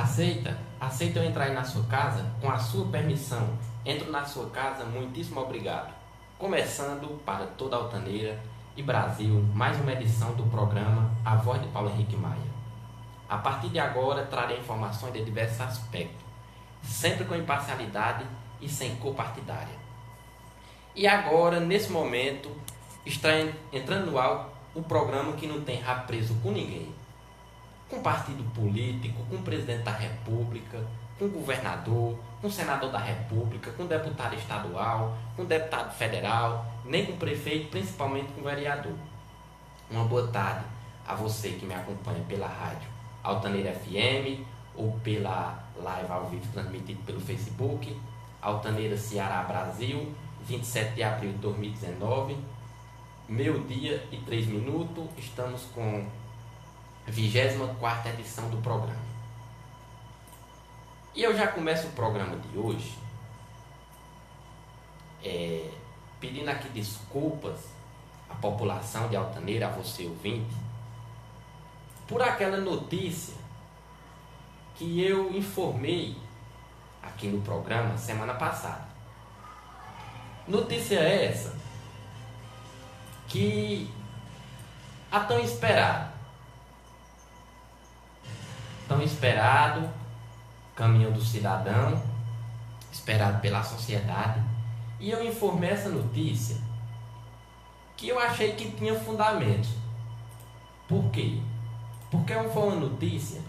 Aceita eu entrar aí na sua casa? Com a sua permissão, entro na sua casa, muitíssimo obrigado. Começando para toda a Altaneira e Brasil, mais uma edição do programa A Voz de Paulo Henrique Maia. A partir de agora, trarei informações de diversos aspectos, sempre com imparcialidade e sem cor partidária. E agora, nesse momento, está entrando no ar o programa que não tem rabo preso com ninguém. Com partido político, com o presidente da república, com o governador, com o senador da república, com o deputado estadual, com o deputado federal, nem com o prefeito, principalmente com o vereador. Uma boa tarde a você que me acompanha pela rádio Altaneira FM ou pela live ao vivo transmitida pelo Facebook, Altaneira Ceará Brasil, 27 de abril de 2019, meio-dia e 3 minutos, estamos com a 24ª edição do programa. E eu já começo o programa de hoje pedindo aqui desculpas à população de Altaneira, a você ouvinte, por aquela notícia que eu informei aqui no programa semana passada. Notícia essa que a tão esperado caminho do cidadão, esperado pela sociedade, e eu informei essa notícia que eu achei que tinha fundamento. Por quê? Porque foi uma notícia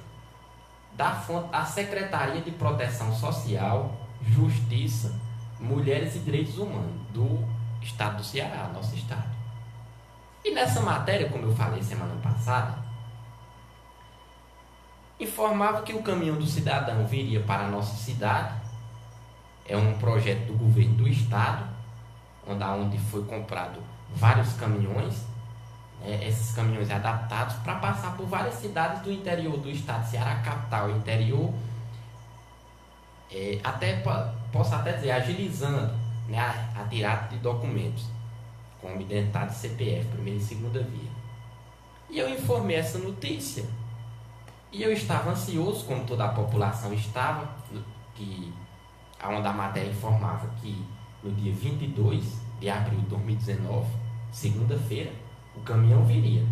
da Secretaria de Proteção Social, Justiça, Mulheres e Direitos Humanos do estado do Ceará, nosso estado. E nessa matéria, como eu falei semana passada, informava que o caminhão do cidadão viria para a nossa cidade. É um projeto do governo do estado, onde foi comprado vários caminhões, esses caminhões adaptados para passar por várias cidades do interior do estado, Ceará, capital e interior, posso até dizer, agilizando, né, a tirada de documentos, como identidade CPF, primeira e segunda via. E eu informei essa notícia. E eu estava ansioso, como toda a população estava, onde a matéria informava que no dia 22 de abril de 2019, segunda-feira, o caminhão viria.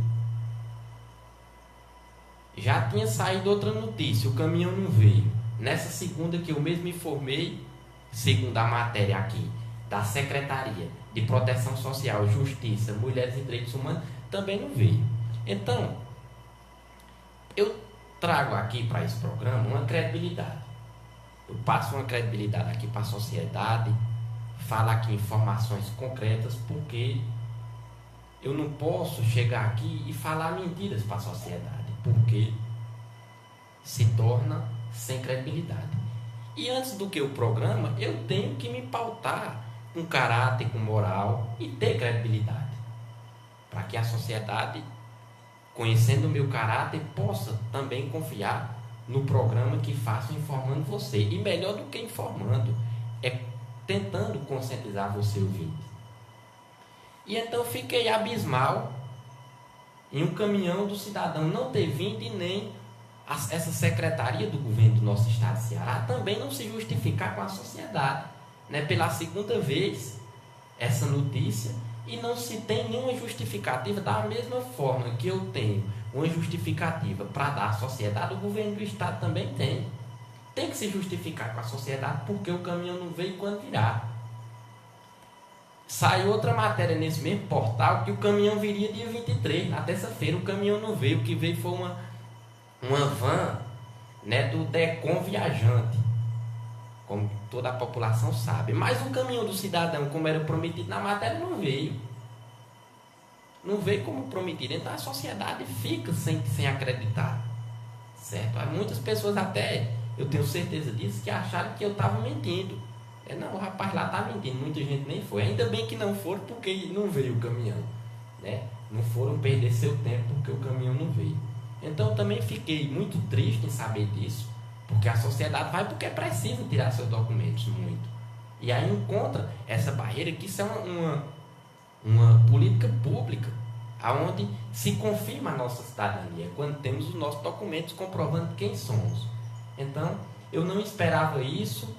Já tinha saído outra notícia, o caminhão não veio. Nessa segunda que eu mesmo informei, segundo a matéria aqui, da Secretaria de Proteção Social, Justiça, Mulheres e Direitos Humanos, também não veio. Então, eu trago aqui para esse programa uma credibilidade. Eu passo uma credibilidade aqui para a sociedade, falo aqui informações concretas, porque eu não posso chegar aqui e falar mentiras para a sociedade, porque se torna sem credibilidade. E antes do que o programa, eu tenho que me pautar com caráter, com moral e ter credibilidade, para que a sociedade, conhecendo o meu caráter, possa também confiar no programa que faço informando você. E melhor do que informando, é tentando conscientizar você ouvinte. E então fiquei abismal em um caminhão do cidadão não ter vindo, e nem essa secretaria do governo do nosso estado de Ceará também não se justificar com a sociedade, né? Pela segunda vez essa notícia, e não se tem nenhuma justificativa. Da mesma forma que eu tenho uma justificativa para dar à sociedade, o governo do estado também tem. Tem que se justificar com a sociedade porque o caminhão não veio, quando virá. Saiu outra matéria nesse mesmo portal que o caminhão viria dia 23, na terça-feira. O caminhão não veio, o que veio foi uma van, né, do Decom Viajante, como toda a população sabe. Mas o caminhão do cidadão, como era prometido na matéria, não veio. Não veio como prometido. Então a sociedade fica sem acreditar. Certo? Há muitas pessoas, até eu tenho certeza disso, que acharam que eu estava mentindo. Não, o rapaz lá está mentindo. Muita gente nem foi. Ainda bem que não foram, porque não veio o caminhão, né? Não foram perder seu tempo porque o caminhão não veio. Então eu também fiquei muito triste em saber disso, porque a sociedade vai porque precisa tirar seus documentos muito. E aí encontra essa barreira, que isso é uma política pública, onde se confirma a nossa cidadania, quando temos os nossos documentos comprovando quem somos. Então, eu não esperava isso.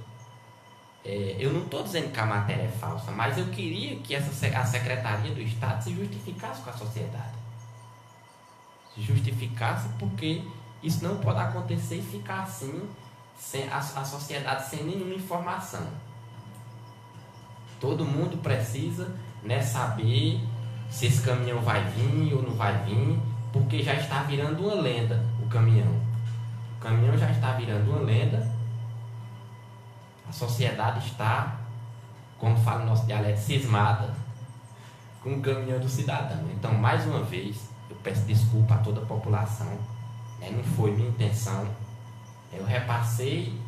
Eu não estou dizendo que a matéria é falsa, mas eu queria que a Secretaria do Estado se justificasse com a sociedade. Se justificasse, porque isso não pode acontecer e ficar assim, sem a sociedade sem nenhuma informação. Todo mundo precisa, né, saber se esse caminhão vai vir ou não vai vir, porque já está virando uma lenda o caminhão. O caminhão já está virando uma lenda. A sociedade está, como fala o nosso dialeto, cismada com o caminhão do cidadão. Então, mais uma vez, eu peço desculpa a toda a população, né? Não foi minha intenção. Eu repassei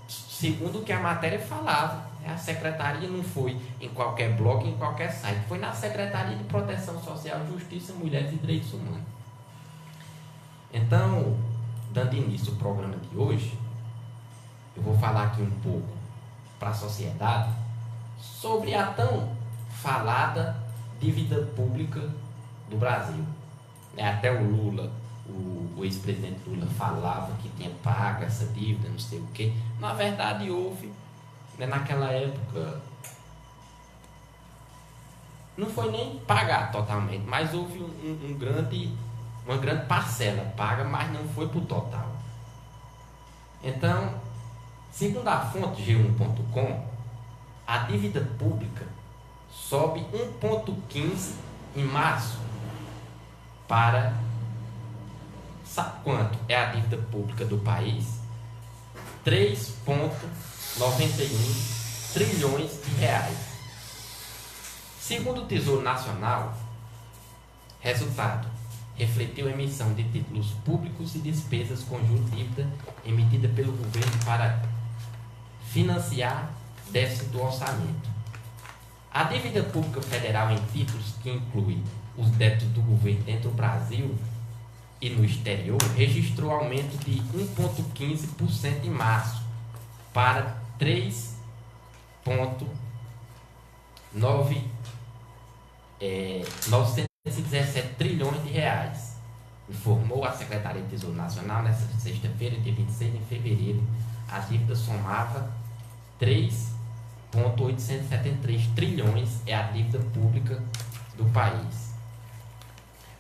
segundo o que a matéria falava. A secretaria não foi em qualquer blog, em qualquer site. Foi na Secretaria de Proteção Social, Justiça, Mulheres e Direitos Humanos. Então, dando início ao programa de hoje, eu vou falar aqui um pouco para a sociedade sobre a tão falada dívida pública do Brasil. Até o Lula, o ex-presidente Lula, falava que tinha pago essa dívida, não sei o quê. Na verdade, houve, né, naquela época, não foi nem pagar totalmente, mas houve uma grande parcela paga, mas não foi para o total. Então, segundo a fonte G1.com, a dívida pública sobe 1,15 em março para... Sabe quanto é a dívida pública do país? 3,91 trilhões de reais. Segundo o Tesouro Nacional, resultado, refletiu a emissão de títulos públicos e despesas com juros de dívida emitida pelo governo para financiar déficit do orçamento. A dívida pública federal em títulos, que inclui os débitos do governo dentro do Brasil e no exterior, registrou aumento de 1,15% em março para 3,917 trilhões de reais, informou a Secretaria de Tesouro Nacional nesta sexta-feira, dia 26 de fevereiro. A dívida somava 3,873 trilhões, é a dívida pública do país.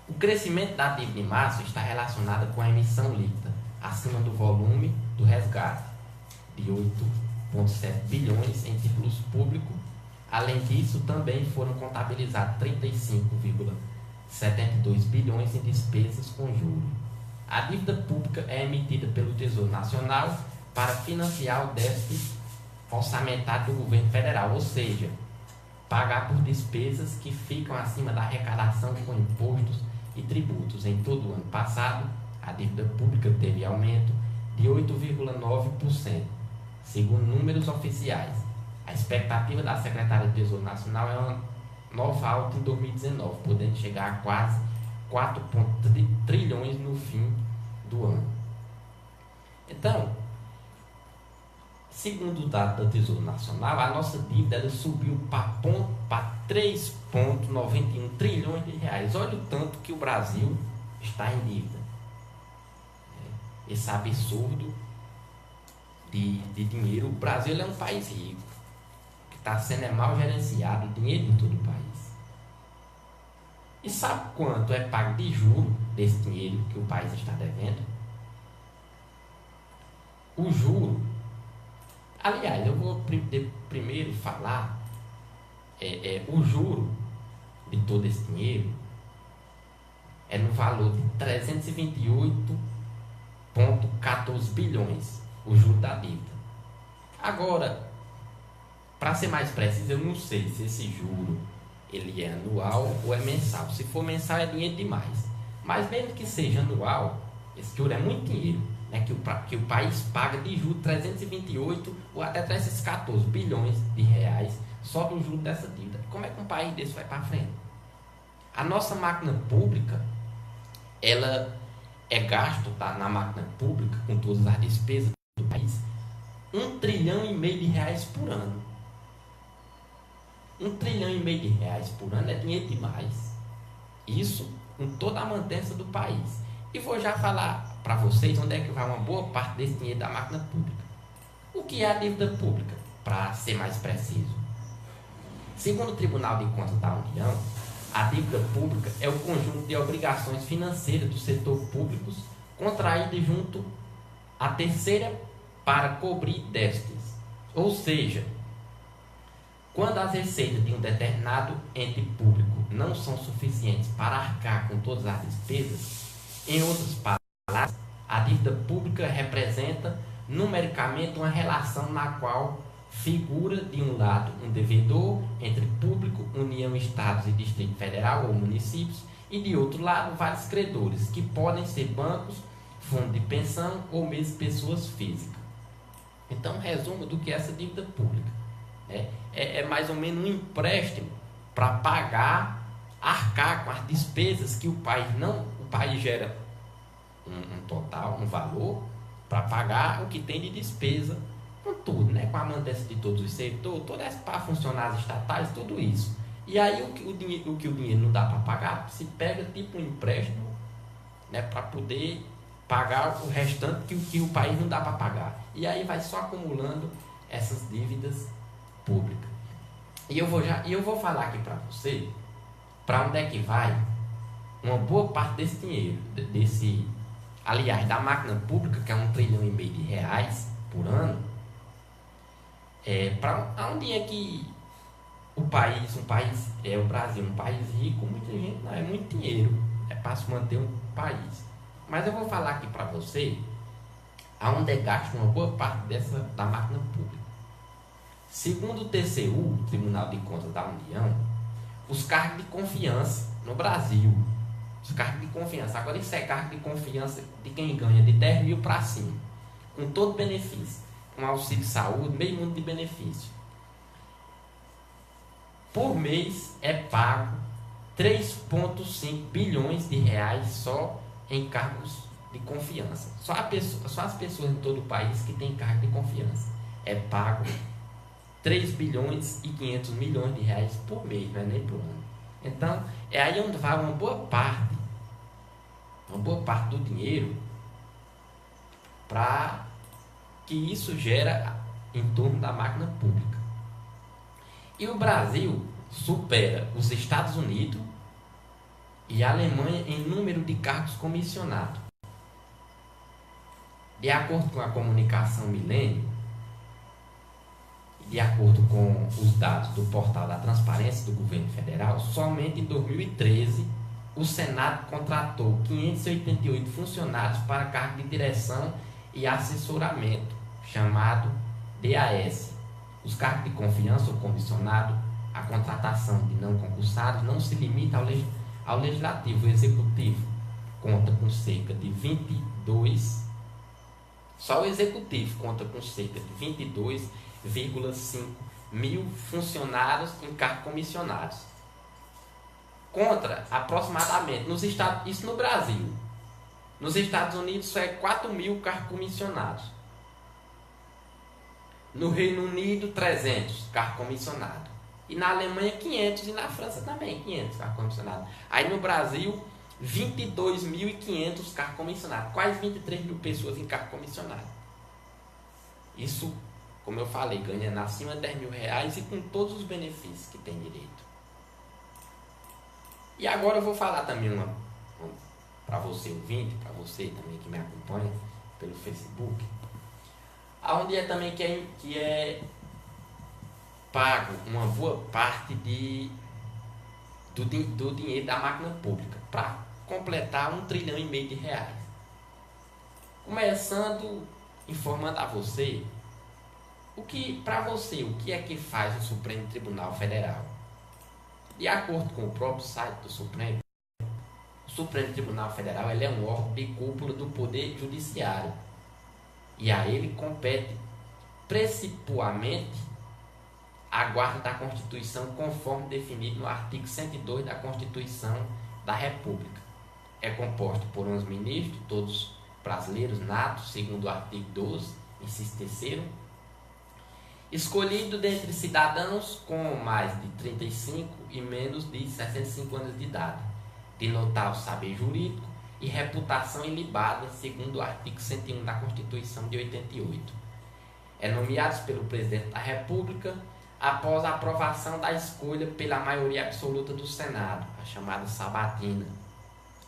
O crescimento da dívida em março está relacionado com a emissão líquida, acima do volume do resgate, de 8,7 bilhões em títulos públicos. Além disso, também foram contabilizados 35,72 bilhões em despesas com juros. A dívida pública é emitida pelo Tesouro Nacional para financiar o déficit orçamentário do governo federal, ou seja, pagar por despesas que ficam acima da arrecadação com impostos e tributos. Em todo o ano passado, a dívida pública teve aumento de 8,9%, segundo números oficiais. A expectativa da Secretaria de Tesouro Nacional é uma nova alta em 2019, podendo chegar a quase 4,3 trilhões no fim do ano. Então, segundo o dado do Tesouro Nacional, a nossa dívida subiu para 3,91 trilhões de reais. Olha o tanto que o Brasil está em dívida. Esse absurdo de dinheiro. O Brasil é um país rico, que está sendo mal gerenciado o dinheiro de todo o país. E sabe quanto é pago de juro desse dinheiro que o país está devendo? O juro... Aliás, eu vou primeiro falar o juro de todo esse dinheiro é no valor de 328,14 bilhões, o juro da dívida. Agora, para ser mais preciso, eu não sei se esse juro ele é anual ou é mensal. Se for mensal é dinheiro demais, mas mesmo que seja anual, esse juro é muito dinheiro, né, que o país paga de juros 328 ou até 314 bilhões de reais só do juro dessa dívida. Como é que um país desse vai para frente? A nossa máquina pública, ela é gasto, tá, na máquina pública, com todas as despesas do país, 1,5 trilhão de reais por ano. 1,5 trilhão de reais por ano é dinheiro demais. Isso com toda a mantença do país. E vou já falar para vocês onde é que vai uma boa parte desse dinheiro da máquina pública. O que é a dívida pública, para ser mais preciso? Segundo o Tribunal de Contas da União, a dívida pública é o conjunto de obrigações financeiras do setor público contraídas junto à terceira para cobrir déficits. Ou seja, quando as receitas de um determinado ente público não são suficientes para arcar com todas as despesas, em outras palavras, a dívida pública representa numericamente uma relação na qual figura de um lado um devedor entre público, União, Estados e Distrito Federal ou municípios, e de outro lado vários credores, que podem ser bancos, fundo de pensão ou mesmo pessoas físicas. Então, resumo do que é essa dívida pública. É mais ou menos um empréstimo para pagar, arcar com as despesas que o país gera um total, um valor, para pagar o que tem de despesa com tudo, com a manutenção de todos os setores, para funcionários estatais, tudo isso. E aí o que o dinheiro não dá para pagar, se pega tipo um empréstimo, para poder pagar o restante que o país não dá para pagar. E aí vai só acumulando essas dívidas públicas. E eu vou falar aqui para você para onde é que vai uma boa parte desse dinheiro, aliás, da máquina pública, que é R$1,5 trilhão por ano. Para onde é que o Brasil, um país rico, muita gente, não é muito dinheiro, para se manter um país. Mas eu vou falar aqui para você aonde é gasto uma boa parte da máquina pública. Segundo o TCU, Tribunal de Contas da União, os cargos de confiança no Brasil, os cargos de confiança, agora isso é cargo de confiança de quem ganha de 10 mil para cima, com todo benefício, com auxílio saúde, meio mundo de benefício. Por mês é pago 3,5 bilhões de reais só em cargos de confiança. Só as pessoas em todo o país que têm cargo de confiança. É pago 3 bilhões e 500 milhões de reais por mês, não é nem por ano. Então, é aí onde vai uma boa parte do dinheiro para que isso gera em torno da máquina pública. E o Brasil supera os Estados Unidos e a Alemanha em número de cargos comissionados. De acordo com a comunicação Milênio, de acordo com os dados do Portal da Transparência do Governo Federal, somente em 2013 o Senado contratou 588 funcionários para cargo de direção e assessoramento, chamado DAS. Os cargos de confiança ou comissionado, a contratação de não concursados não se limita ao legislativo. O executivo conta com cerca de 22, só o executivo conta com cerca de 22,5 mil funcionários em cargos comissionados. Contra aproximadamente, isso no Brasil. Nos Estados Unidos só é 4 mil cargos comissionados. No Reino Unido, 300 cargos comissionados. E na Alemanha, 500. E na França também, 500 cargos comissionados. Aí no Brasil, 22.500 cargos comissionados. Quase 23 mil pessoas em cargo comissionado. Isso, como eu falei, ganhando acima de 10 mil reais e com todos os benefícios que tem direito. E agora eu vou falar também para você ouvinte, para você também que me acompanha pelo Facebook, aonde é também que é pago uma boa parte do dinheiro da máquina pública para completar R$1,5 trilhão de reais. Começando informando a você o que é que faz o Supremo Tribunal Federal. De acordo com o próprio site do Supremo, o Supremo Tribunal Federal ele é um órgão de cúpula do Poder Judiciário e a ele compete principalmente a guarda da Constituição conforme definido no artigo 102 da Constituição da República. É composto por 11 ministros, todos brasileiros natos, segundo o artigo 12, inciso 3º, escolhido dentre cidadãos com mais de 35 e menos de 65 anos de idade, de notável saber jurídico, e reputação ilibada, segundo o artigo 101 da Constituição de 88. Nomeados pelo Presidente da República após a aprovação da escolha pela maioria absoluta do Senado, a chamada sabatina.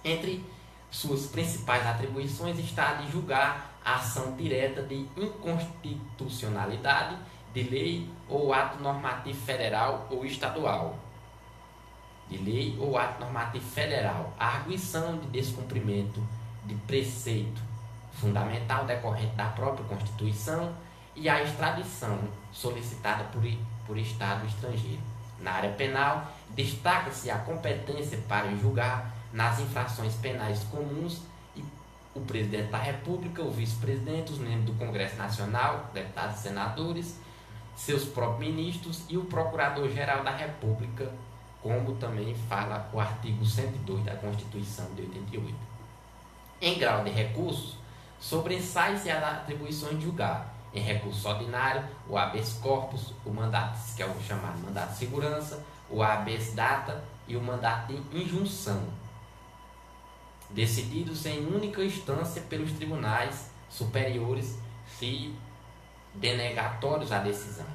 Entre suas principais atribuições está a de julgar a ação direta de inconstitucionalidade de lei ou ato normativo federal ou estadual. De lei ou ato normativo federal, a arguição de descumprimento de preceito fundamental decorrente da própria Constituição e a extradição solicitada por Estado estrangeiro. Na área penal, destaca-se a competência para julgar nas infrações penais comuns e o Presidente da República, o Vice-Presidente, os membros do Congresso Nacional, deputados e senadores, seus próprios ministros e o Procurador-Geral da República, como também fala o artigo 102 da Constituição de 88. Em grau de recursos, sobressai-se as atribuições de julgar, em recurso ordinário, o habeas corpus, o mandato, que é o chamado mandato de segurança, o habeas data e o mandato de injunção, decididos em única instância pelos tribunais superiores se denegatórios à decisão,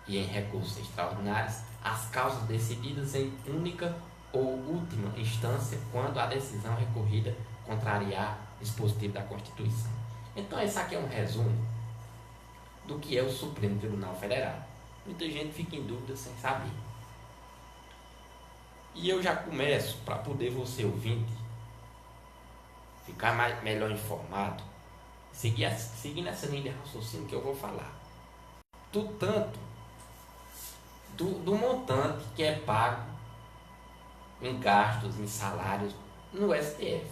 e em recursos extraordinários, as causas decididas em única ou última instância quando a decisão recorrida contrariar dispositivo da Constituição. Então, esse aqui é um resumo do que é o Supremo Tribunal Federal. Muita gente fica em dúvida sem saber. E eu já começo, para poder você ouvinte ficar melhor informado, seguindo essa linha de raciocínio que eu vou falar. Do montante que é pago em gastos, em salários no STF.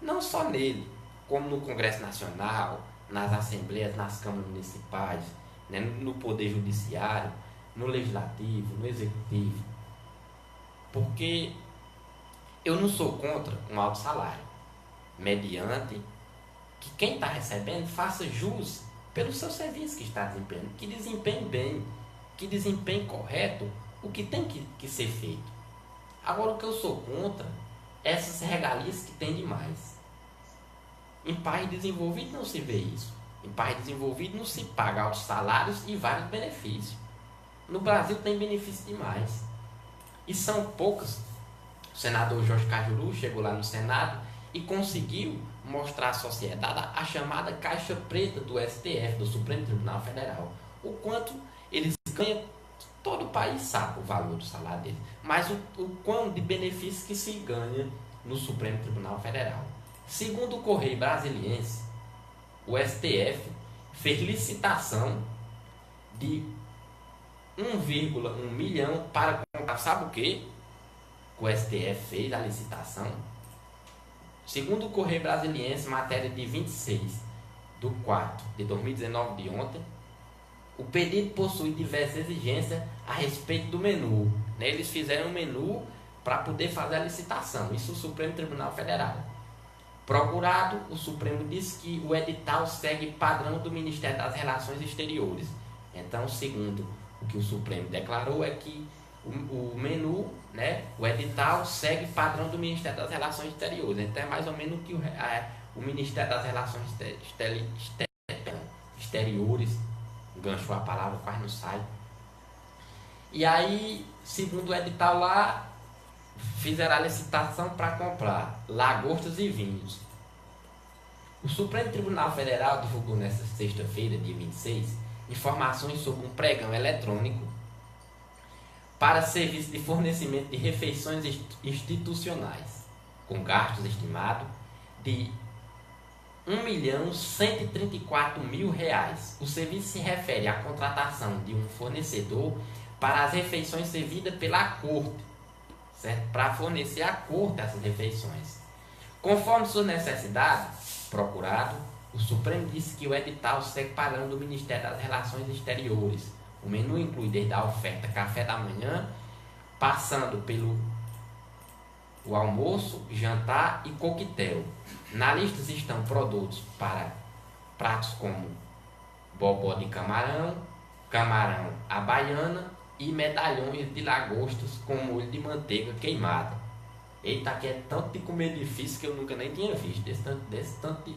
Não só nele, como no Congresso Nacional, nas assembleias, nas câmaras municipais, né, no Poder Judiciário, no Legislativo, no Executivo. Porque eu não sou contra um alto salário, mediante que quem está recebendo faça jus pelo seu serviço que está desempenhando, que desempenhe bem, que desempenhe correto o que tem que ser feito. Agora, o que eu sou contra é essas regalias que tem demais. Em país desenvolvido não se vê isso. Em país desenvolvido não se paga altos salários e vários benefícios. No Brasil tem benefício demais. E são poucas. O senador Jorge Cajuru chegou lá no Senado e conseguiu mostrar à sociedade a chamada caixa preta do STF, do Supremo Tribunal Federal. O quanto eles ganham, todo o país sabe o valor do salário deles, mas o quão de benefício que se ganha no Supremo Tribunal Federal. Segundo o Correio Brasiliense, o STF fez licitação de 1,1 milhão para comprar, sabe o que? O STF fez a licitação. Segundo o Correio Brasiliense, matéria de 26/4/2019 de ontem, o pedido possui diversas exigências a respeito do menu. Eles fizeram um menu para poder fazer a licitação. Isso o Supremo Tribunal Federal. Procurado, o Supremo disse que o edital segue padrão do Ministério das Relações Exteriores. Então, segundo o que o Supremo declarou, é que o menu, né, o edital segue padrão do Ministério das Relações Exteriores. Então, é mais ou menos o que o Ministério das Relações Exteriores, ganchou a palavra, quase não sai. E aí, segundo o edital lá, fizeram a licitação para comprar lagostas e vinhos. O Supremo Tribunal Federal divulgou nesta sexta-feira, dia 26, informações sobre um pregão eletrônico para serviço de fornecimento de refeições institucionais, com gastos estimados de R$1.134.000. O serviço se refere à contratação de um fornecedor para as refeições servidas pela Corte, certo? Para fornecer à Corte essas refeições. Conforme suas necessidades, procurado, o Supremo disse que o edital segue padrão do Ministério das Relações Exteriores. O menu inclui desde a oferta café da manhã, passando pelo o almoço, jantar e coquetel. Na lista estão produtos para pratos como bobó de camarão, camarão à baiana e medalhões de lagostas com molho de manteiga queimada. Eita, aqui é tanto de comer difícil que eu nunca nem tinha visto, desse tanto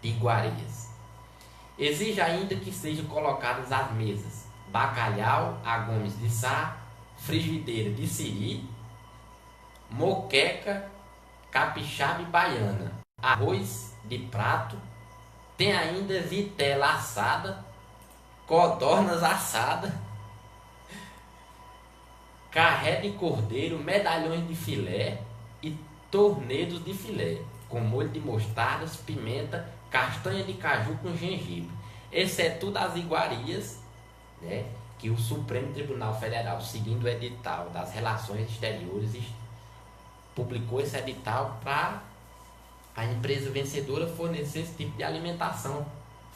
de iguarias. Exige ainda que sejam colocadas às mesas bacalhau a gomes de sá, frigideira de siri, moqueca, capixaba e baiana, arroz de prato, tem ainda vitela assada, codornas assadas, carré de cordeiro, medalhões de filé e tornedos de filé, com molho de mostardas, pimenta, castanha de caju com gengibre, exceto as iguarias, né, que o Supremo Tribunal Federal, seguindo o edital das Relações Exteriores, publicou esse edital para a empresa vencedora fornecer esse tipo de alimentação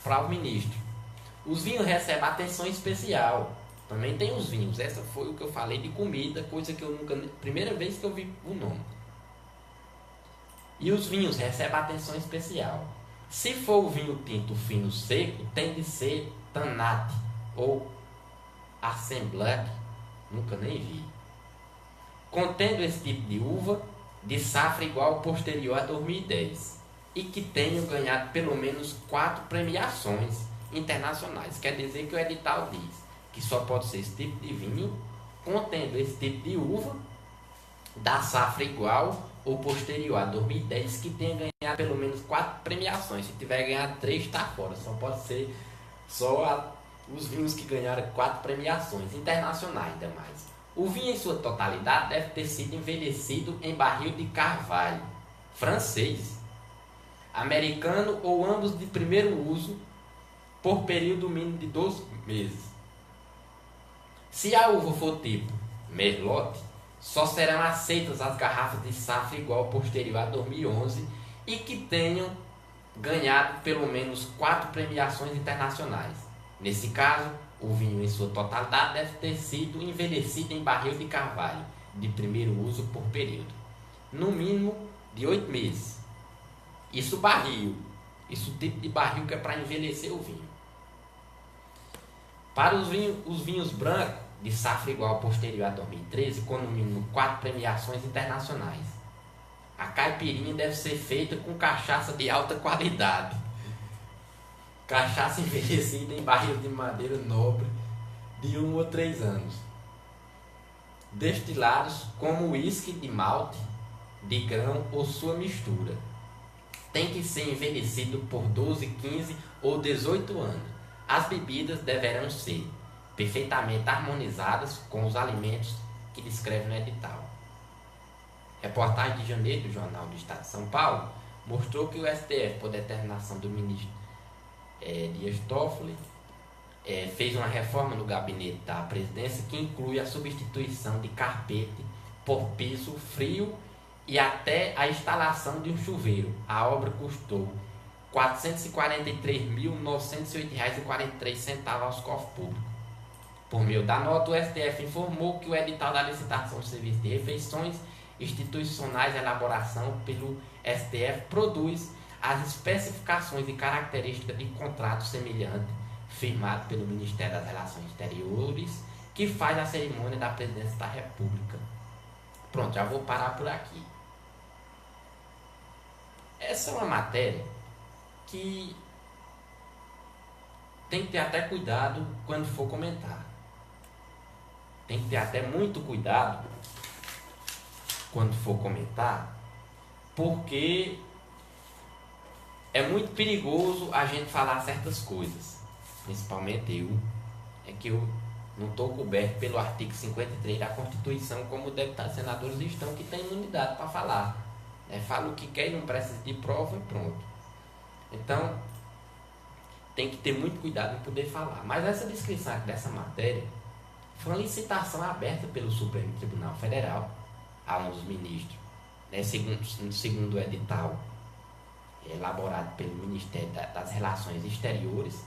para o ministro. Os vinhos recebem atenção especial. Também tem os vinhos. Essa foi o que eu falei de comida, coisa que eu nunca... Primeira vez que eu vi o nome. E os vinhos recebem atenção especial. Se for o vinho tinto fino seco, tem de ser Tanat ou Assemblac, nunca nem vi. Contendo esse tipo de uva, de safra igual ao posterior a 2010, e que tenham ganhado pelo menos 4 premiações internacionais. Quer dizer que o edital diz que só pode ser esse tipo de vinho, contendo esse tipo de uva, da safra igual ou posterior a 2010, que tenha ganhado pelo menos 4 premiações. Se tiver ganhado 3, está fora. Só pode ser os vinhos que ganharam 4 premiações internacionais, ainda mais. O vinho em sua totalidade deve ter sido envelhecido em barril de carvalho francês, americano ou ambos de primeiro uso por período mínimo de 12 meses. Se a uva for tipo Merlot, só serão aceitas as garrafas de safra igual posterior a 2011 e que tenham ganhado pelo menos 4 premiações internacionais. Nesse caso, o vinho em sua totalidade deve ter sido envelhecido em barril de carvalho de primeiro uso por período, no mínimo de 8 meses. Isso barril, isso tipo de barril que é para envelhecer o vinho. Para os vinhos brancos de safra igual posterior a 2013, com no mínimo 4 premiações internacionais, a caipirinha deve ser feita com cachaça de alta qualidade. Cachaça envelhecida em barril de madeira nobre de 1 ou 3 anos. Destilados como uísque de malte, de grão ou sua mistura. Tem que ser envelhecido por 12, 15 ou 18 anos. As bebidas deverão ser perfeitamente harmonizadas com os alimentos que descreve no edital. Reportagem de janeiro do Jornal do Estado de São Paulo mostrou que o STF, por determinação do ministro Dias Toffoli, fez uma reforma no gabinete da presidência que inclui a substituição de carpete por piso frio e até a instalação de um chuveiro. A obra custou R$ 443.908,43 aos cofres públicos. Por meio da nota, o STF informou que o edital da licitação de serviço de refeições institucionais de elaboração pelo STF produz as especificações e características de contrato semelhante firmado pelo Ministério das Relações Exteriores, que faz a cerimônia da presidência da República. Pronto, já vou parar por aqui. Essa é uma matéria que tem que ter até cuidado quando for comentar. Tem que ter até muito cuidado quando for comentar, porque é muito perigoso a gente falar certas coisas, principalmente eu, que eu não estou coberto pelo artigo 53 da Constituição, como deputados e senadores estão, que têm imunidade para falar. Fala o que quer e não precisa de prova e pronto. Então, tem que ter muito cuidado em poder falar. Mas essa descrição aqui dessa matéria foi uma licitação aberta pelo Supremo Tribunal Federal a um dos ministros, segundo o edital elaborado pelo Ministério das Relações Exteriores,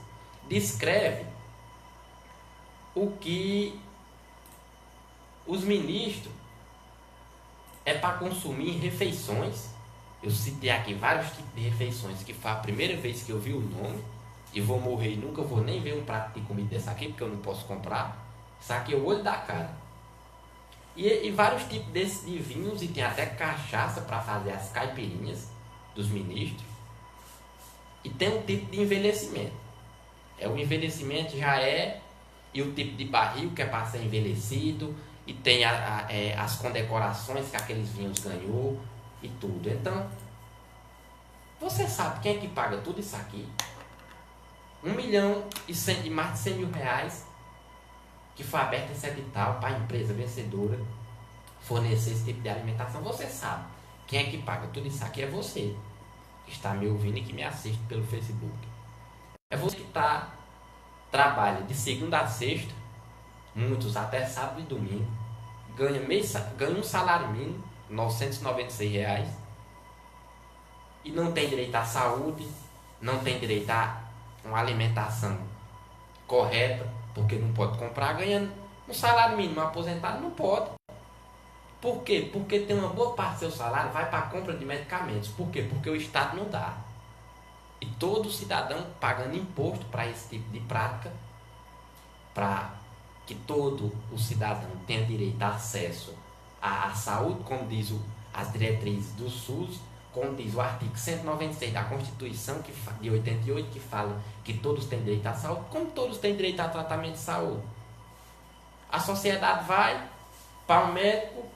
descreve o que os ministros para consumir refeições. Eu citei aqui vários tipos de refeições, que foi a primeira vez que eu vi o nome, e vou morrer e nunca vou nem ver um prato de comida dessa aqui, porque eu não posso comprar. Isso aqui é o olho da cara. E vários tipos desses de vinhos, e tem até cachaça para fazer as caipirinhas dos ministros. E tem um tipo de envelhecimento. O envelhecimento já é, e o tipo de barril que é para ser envelhecido, e tem as condecorações que aqueles vinhos ganhou e tudo. Então, você sabe quem é que paga tudo isso aqui? 1.100.000 e mais de 100 mil reais que foi aberto esse edital para a empresa vencedora fornecer esse tipo de alimentação. Você sabe quem é que paga tudo isso aqui? É você que está me ouvindo e que me assiste pelo Facebook. É você que trabalha de segunda a sexta, muitos até sábado e domingo, ganha um salário mínimo, R$ 996, e não tem direito à saúde, não tem direito a uma alimentação correta, porque não pode comprar, ganhando um salário mínimo. Aposentado não pode. Por quê? Porque tem uma boa parte do seu salário vai para a compra de medicamentos. Por quê? Porque o Estado não dá. E todo cidadão pagando imposto para esse tipo de prática, para que todo o cidadão tenha direito a acesso à saúde, como diz as diretrizes do SUS, como diz o artigo 196 da Constituição de 88, que fala que todos têm direito à saúde, como todos têm direito a tratamento de saúde. A sociedade vai para o médico,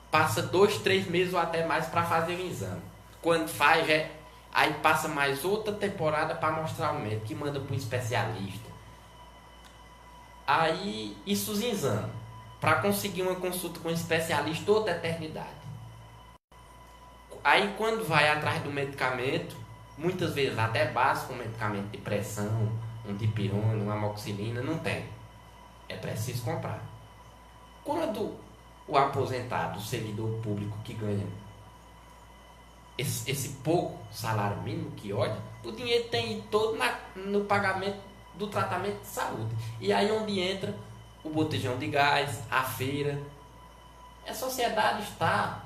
passa 2, 3 meses ou até mais para fazer o exame. Quando faz, aí passa mais outra temporada para mostrar ao médico, que manda para um especialista. Aí, isso os exames. Para conseguir uma consulta com um especialista, outra eternidade. Aí, quando vai atrás do medicamento, muitas vezes até básico, um medicamento de pressão, um dipirona, uma amoxicilina, não tem. É preciso comprar. Quando o aposentado, o servidor público que ganha esse pouco salário mínimo, que olha, o dinheiro tem todo no pagamento do tratamento de saúde. E aí onde entra o botijão de gás, a feira. A sociedade está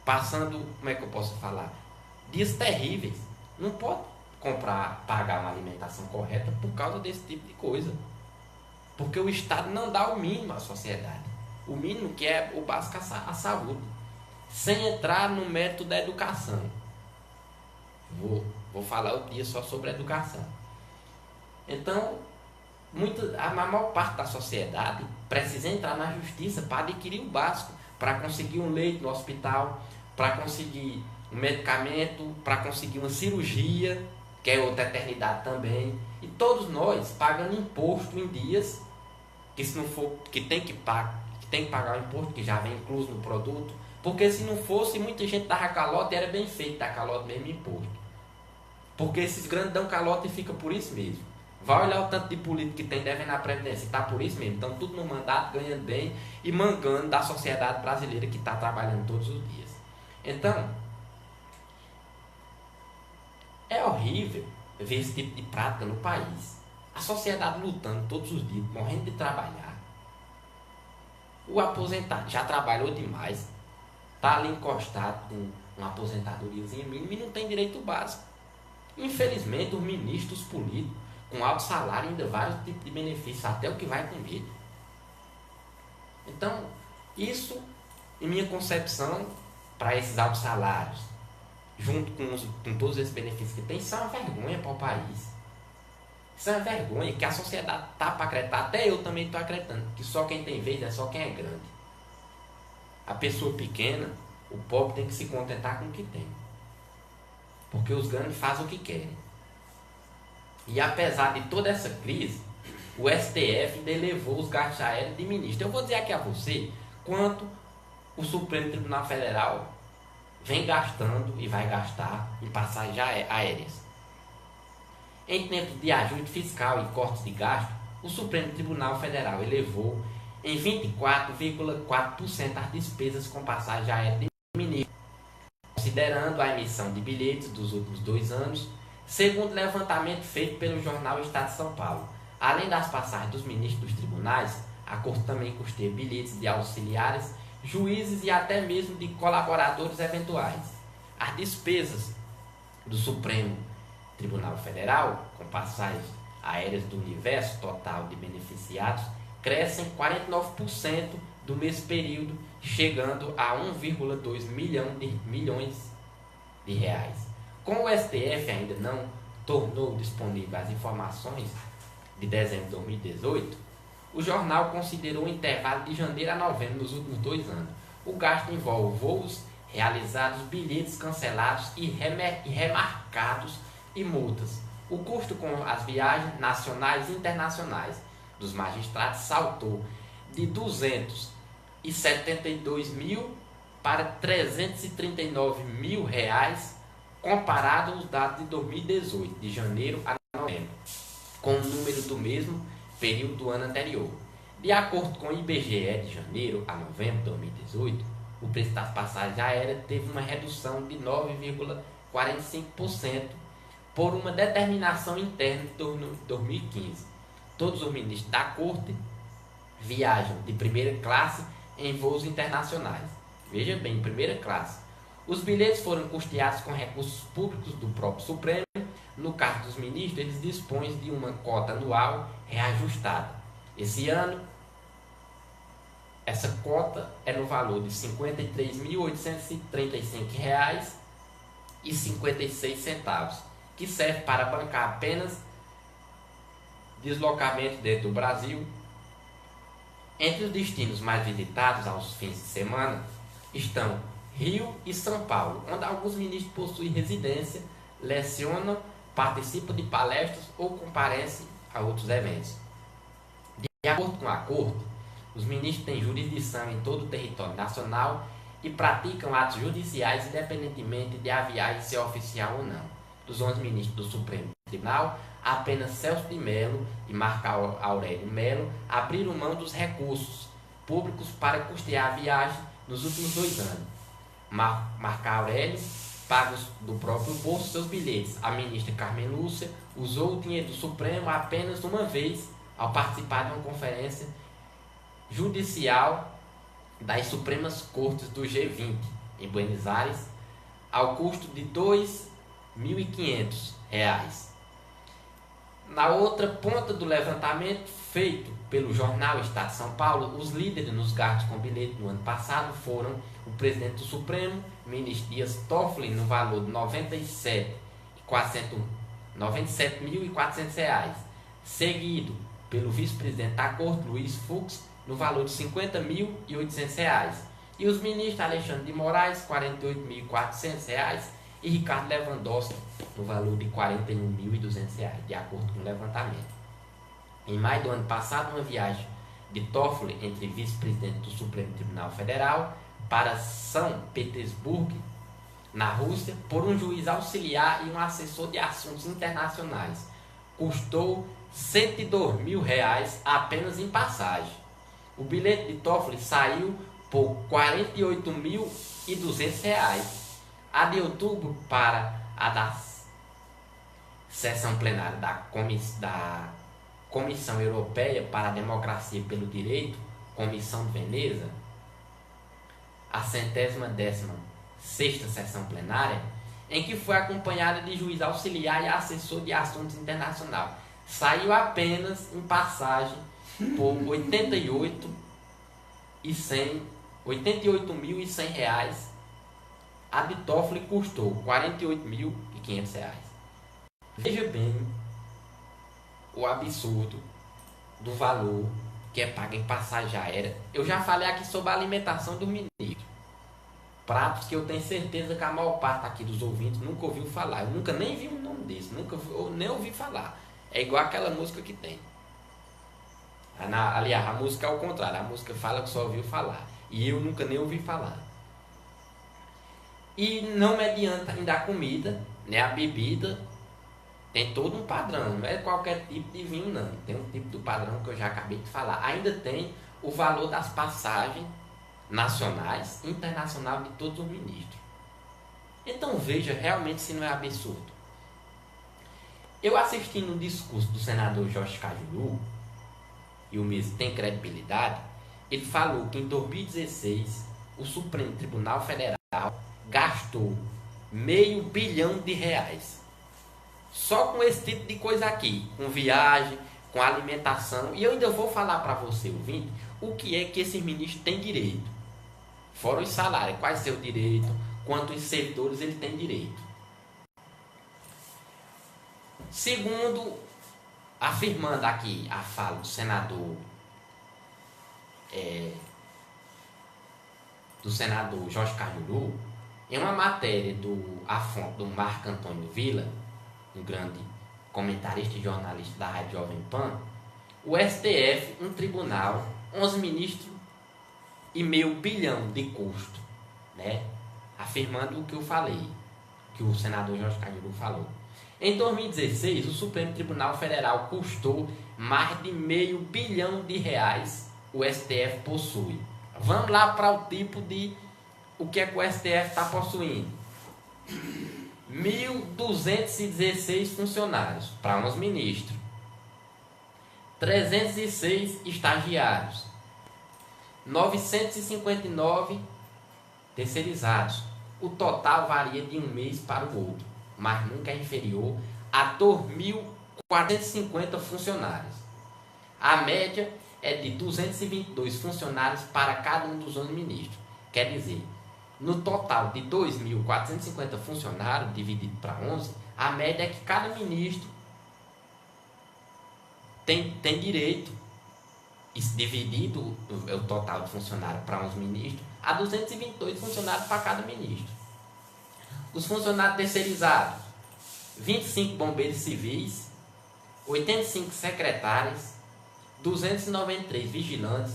passando, como é que eu posso falar, dias terríveis. Não pode pagar uma alimentação correta por causa desse tipo de coisa. Porque o Estado não dá o mínimo à sociedade. O mínimo que é o básico à saúde. Sem entrar no mérito da educação. Vou falar outro dia só sobre a educação. Então, a maior parte da sociedade precisa entrar na justiça para adquirir o básico, para conseguir um leito no hospital, para conseguir um medicamento, para conseguir uma cirurgia, que é outra eternidade também. E todos nós pagando imposto em dias que, se não for, que tem que pagar o imposto que já vem incluso no produto, porque se não fosse, muita gente dava calote e era bem feito dar calote mesmo imposto. Porque esses grandes dão calote e fica por isso mesmo. Vai olhar o tanto de político que tem devendo na Previdência, está por isso mesmo. Estão tudo no mandato, ganhando bem e mangando da sociedade brasileira que está trabalhando todos os dias. Então, é horrível ver esse tipo de prática no país. A sociedade lutando todos os dias, morrendo de trabalhar. O aposentado já trabalhou demais, está ali encostado com uma aposentadoriazinha mínima e não tem direito básico. Infelizmente, os ministros políticos, com alto salário, ainda vários tipos de benefícios, até o que vai comer. Então, isso, em minha concepção, para esses altos salários, junto com todos esses benefícios que tem, isso é uma vergonha para o país. Isso é uma vergonha que a sociedade está para acreditar, até eu também estou acreditando, que só quem tem vez é só quem é grande. A pessoa pequena, o pobre tem que se contentar com o que tem. Porque os grandes fazem o que querem. E apesar de toda essa crise, o STF ainda elevou os gastos aéreos de ministro. Eu vou dizer aqui a você quanto o Supremo Tribunal Federal vem gastando e vai gastar em passagens aéreas. Em tempos de ajuste fiscal e cortes de gasto, o Supremo Tribunal Federal elevou em 24,4% as despesas com passagem aérea de ministro, considerando a emissão de bilhetes dos últimos 2 anos, segundo levantamento feito pelo jornal Estado de São Paulo. Além das passagens dos ministros dos tribunais, a Corte também custeia bilhetes de auxiliares, juízes e até mesmo de colaboradores eventuais. As despesas do Supremo Tribunal Federal, com passagens aéreas do universo total de beneficiados, crescem 49% do mesmo período, chegando a 1,2 milhões de reais. Como o STF ainda não tornou disponível as informações de dezembro de 2018, o jornal considerou o intervalo de janeiro a novembro nos últimos 2 anos. O gasto envolve voos realizados, bilhetes cancelados e remarcados e multas. O custo com as viagens nacionais e internacionais dos magistrados saltou de 272 mil para 339 mil reais, comparado aos dados de 2018, de janeiro a novembro, com o número do mesmo período do ano anterior. De acordo com o IBGE, de janeiro a novembro de 2018, o preço das passagens aéreas teve uma redução de 9,45% por uma determinação interna de 2015. Todos os ministros da Corte viajam de primeira classe em voos internacionais. Veja bem, primeira classe. Os bilhetes foram custeados com recursos públicos do próprio Supremo. No caso dos ministros, eles dispõem de uma cota anual reajustada. Esse ano, essa cota é no valor de R$ 53.835,56, que serve para bancar apenas deslocamentos dentro do Brasil. Entre os destinos mais visitados aos fins de semana estão Rio e São Paulo, onde alguns ministros possuem residência, lecionam, participam de palestras ou comparecem a outros eventos. De acordo com a Corte, os ministros têm jurisdição em todo o território nacional e praticam atos judiciais independentemente de a viagem ser oficial ou não. Dos 11 ministros do Supremo Tribunal, apenas Celso de Mello e Marco Aurélio Mello abriram mão dos recursos públicos para custear a viagem nos últimos 2 anos. Marco Aurélio paga do próprio bolso seus bilhetes. A ministra Carmen Lúcia usou o dinheiro do Supremo apenas uma vez ao participar de uma conferência judicial das Supremas Cortes do G20 em Buenos Aires, ao custo de R$ 2.500. Na outra ponta do levantamento feito pelo jornal Estado de São Paulo, os líderes nos gastos com bilhete no ano passado foram o presidente do Supremo, ministro Dias Toffoli, no valor de R$ 97.400, seguido pelo vice-presidente da Corte, Luiz Fux, no valor de R$ 50.800, e os ministros Alexandre de Moraes, R$ 48.400, e Ricardo Lewandowski, no valor de R$ 41.200, de acordo com o levantamento. Em maio do ano passado, uma viagem de Toffoli entre vice-presidente do Supremo Tribunal Federal para São Petersburgo, na Rússia, por um juiz auxiliar e um assessor de assuntos internacionais, custou R$ 102 mil apenas em passagem. O bilhete de Toffoli saiu por R$ 48.200. A de outubro para a da sessão plenária da Comissão Europeia para a Democracia e pelo Direito, Comissão de Veneza, a 116ª sessão plenária, em que foi acompanhada de juiz auxiliar e assessor de assuntos internacionais, saiu apenas em passagem por R$ 88.100. A de Toffoli custou R$ 48.500. Veja bem o absurdo do valor que é pago em passagem aérea. Eu já falei aqui sobre a alimentação do ministro. Pratos que eu tenho certeza que a maior parte aqui dos ouvintes nunca ouviu falar. Eu nunca nem vi um nome desse, nem ouvi falar. É igual aquela música que tem. Aliás, a música é ao contrário. A música fala que só ouviu falar. E eu nunca nem ouvi falar. E não mediante ainda a comida, né, a bebida, tem todo um padrão, não é qualquer tipo de vinho não, tem um tipo do padrão que eu já acabei de falar. Ainda tem o valor das passagens nacionais e internacionais de todos os ministros. Então veja realmente se não é absurdo. Eu assisti no discurso do senador Jorge Cajuru, e o mesmo tem credibilidade, ele falou que em 2016 o Supremo Tribunal Federal gastou R$500 bilhão só com esse tipo de coisa aqui, com viagem, com alimentação. E eu ainda vou falar para você, ouvinte, o que é que esses ministros têm direito. Fora os salários, quais seu direito, quantos servidores ele tem direito. Segundo, afirmando aqui a fala do senador Jorge Cajuru, em uma matéria do Marco Antônio Villa, um grande comentarista e jornalista da Rádio Jovem Pan, o STF, um tribunal, 11 ministros e meio bilhão de custo, né? Afirmando o que eu falei, que o senador Jorge Cajuru falou. Em 2016, o Supremo Tribunal Federal custou mais de R$500 bilhão o STF possui. Vamos lá para o tipo de o que é que o STF está possuindo. 1.216 funcionários para 11 ministros, 306 estagiários, 959 terceirizados. O total varia de um mês para o outro, mas nunca é inferior a 2.450 funcionários. A média é de 222 funcionários para cada um dos 11 ministros. Quer dizer, no total de 2.450 funcionários, dividido para 11, a média é que cada ministro tem direito, dividido o total de funcionários para 11 ministros, a 222 funcionários para cada ministro. Os funcionários terceirizados, 25 bombeiros civis, 85 secretários, 293 vigilantes,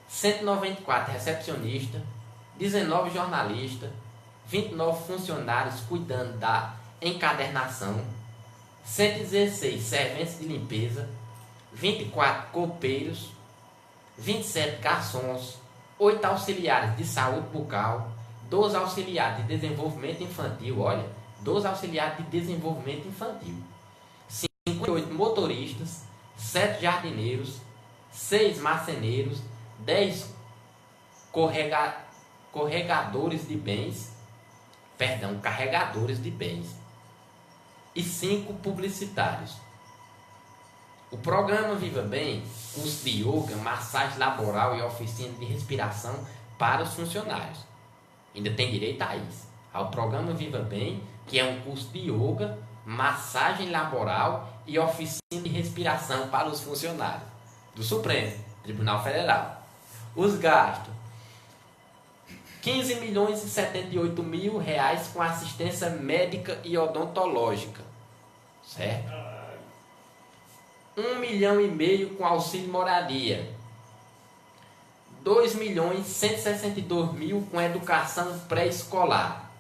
194 recepcionistas, 19 jornalistas, 29 funcionários cuidando da encadernação, 116 serventes de limpeza, 24 copeiros, 27 garçons, 8 auxiliares de saúde bucal, 12 auxiliares de desenvolvimento infantil, 12 auxiliares de desenvolvimento infantil, 58 motoristas, 7 jardineiros, 6 marceneiros, 10 carregadores de bens e 5 publicitários. O programa Viva Bem, curso de yoga, massagem laboral e oficina de respiração para os funcionários. Ainda tem direito a isso. Ao programa Viva Bem, que é um curso de yoga, massagem laboral e oficina de respiração para os funcionários do Supremo Tribunal Federal. Os gastos: 15 milhões e 78 mil reais com assistência médica e odontológica, certo? 1,5 milhão com auxílio moradia, 2 milhões e 162 mil com educação pré-escolar.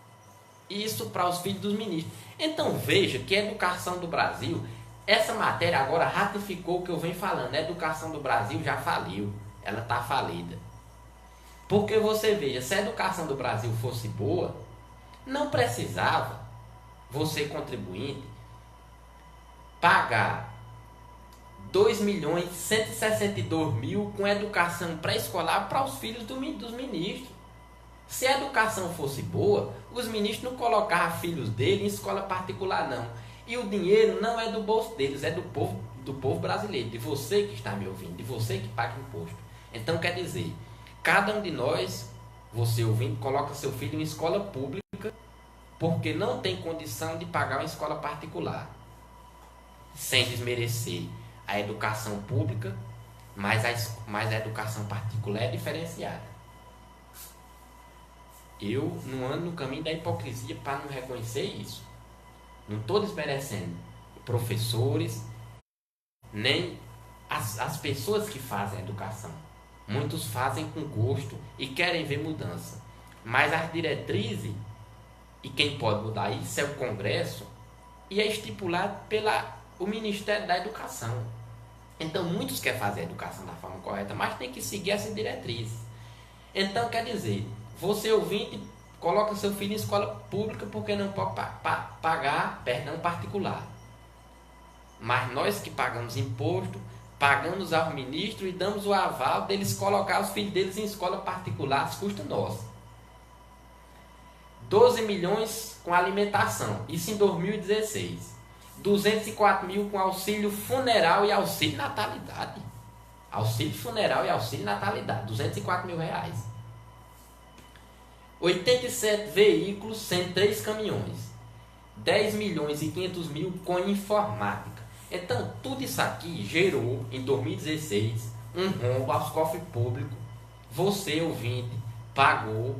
Isso para os filhos dos ministros. Então veja que a educação do Brasil, essa matéria agora ratificou o que eu venho falando. A educação do Brasil já faliu, ela está falida. Porque você veja, se a educação do Brasil fosse boa, não precisava você, contribuinte, pagar 2 milhões e 162 mil com educação pré-escolar para os filhos dos ministros. Se a educação fosse boa, os ministros não colocavam filhos dele em escola particular, não. E o dinheiro não é do bolso deles, é do povo brasileiro, de você que está me ouvindo, de você que paga imposto. Então quer dizer, cada um de nós, você ouvindo, coloca seu filho em escola pública porque não tem condição de pagar uma escola particular. Sem desmerecer a educação pública, mas a educação particular é diferenciada. Eu não ando no caminho da hipocrisia para não reconhecer isso. Não estou desmerecendo professores, nem as pessoas que fazem a educação. Muitos fazem com gosto e querem ver mudança. Mas as diretrizes, e quem pode mudar isso é o Congresso, e é estipulado pelo Ministério da Educação. Então muitos querem fazer a educação da forma correta, mas tem que seguir essas diretrizes. Então quer dizer, você ouvinte, coloca seu filho em escola pública porque não pode pagar particular. Mas nós que pagamos imposto, pagamos ao ministro e damos o aval deles colocar os filhos deles em escola particular, às custas nossas. 12 milhões com alimentação, isso em 2016. 204 mil com auxílio funeral e auxílio natalidade. Auxílio funeral e auxílio natalidade, 204 mil reais. 87 veículos, 103 caminhões. 10 milhões e 500 mil com informática. Então, tudo isso aqui gerou, em 2016, um rombo aos cofres públicos. Você, ouvinte, pagou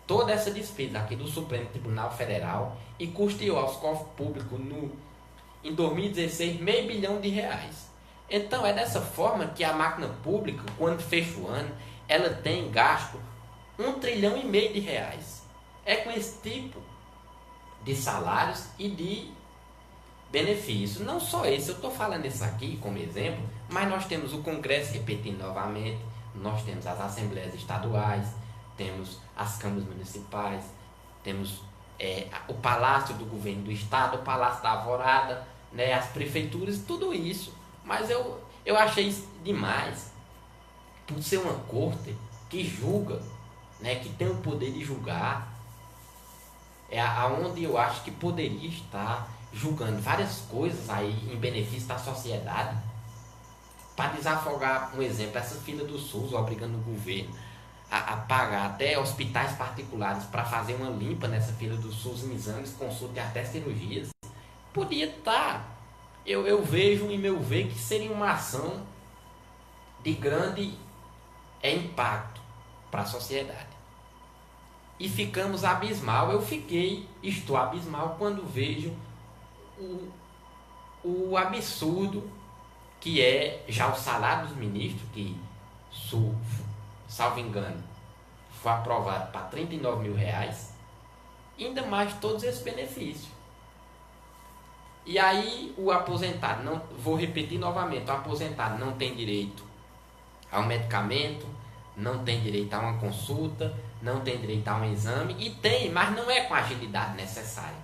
toda essa despesa aqui do Supremo Tribunal Federal e custeou aos cofres públicos em 2016 meio bilhão de reais. Então, é dessa forma que a máquina pública, quando fecha o ano, ela tem gasto 1,5 trilhão de reais. É com esse tipo de salários e de benefícios. Não só esse, eu estou falando isso aqui como exemplo, mas nós temos o Congresso, repetindo novamente, nós temos as Assembleias Estaduais, temos as câmaras municipais, temos o Palácio do Governo do Estado, o Palácio da Alvorada, né, as prefeituras, tudo isso. Mas eu achei isso demais, por ser uma corte que julga, né, que tem o poder de julgar, aonde eu acho que poderia estar julgando várias coisas aí em benefício da sociedade, para desafogar, um exemplo, essa fila do SUS, obrigando o governo a pagar até hospitais particulares para fazer uma limpa nessa fila do SUS em exames, consulta e até cirurgias. Podia estar. Eu vejo em meu ver que seria uma ação de grande impacto para a sociedade. E ficamos abismal. Estou abismal quando vejo o absurdo que é já o salário dos ministros, que, salvo engano, foi aprovado para 39 mil reais, ainda mais todos esses benefícios. E aí o aposentado, não, vou repetir novamente, o aposentado não tem direito a um medicamento, não tem direito a uma consulta, não tem direito a um exame, e tem, mas não é com a agilidade necessária.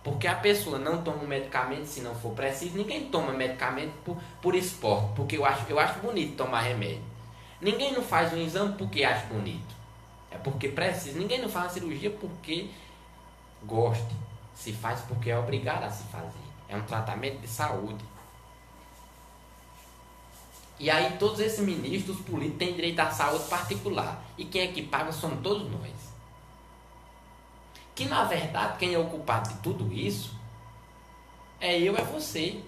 Porque a pessoa não toma um medicamento se não for preciso. Ninguém toma medicamento por esporte, porque eu acho bonito tomar remédio. Ninguém não faz um exame porque acha bonito. É porque precisa. Ninguém não faz uma cirurgia porque gosta. Se faz porque é obrigado a se fazer. É um tratamento de saúde. E aí todos esses ministros políticos têm direito à saúde particular. E quem é que paga somos todos nós. Que na verdade quem é o culpado de tudo isso é você.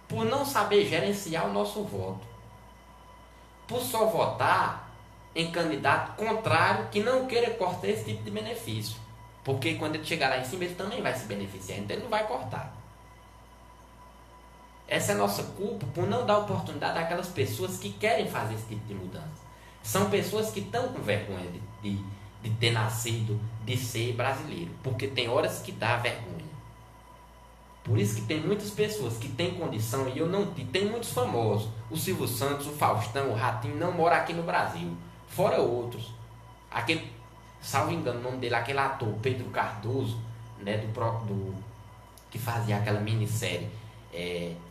Por não saber gerenciar o nosso voto. Por só votar em candidato contrário que não queira cortar esse tipo de benefício. Porque quando ele chegar lá em cima ele também vai se beneficiar. Então ele não vai cortar. Essa é a nossa culpa por não dar oportunidade àquelas pessoas que querem fazer esse tipo de mudança. São pessoas que estão com vergonha de ter nascido, de ser brasileiro. Porque tem horas que dá vergonha. Por isso que tem muitas pessoas que têm condição e eu não tenho. Tem muitos famosos. O Silvio Santos, o Faustão, o Ratinho não moram aqui no Brasil. Fora outros. Aquele, salvo engano, o nome dele, aquele ator, Pedro Cardoso, né, que fazia aquela minissérie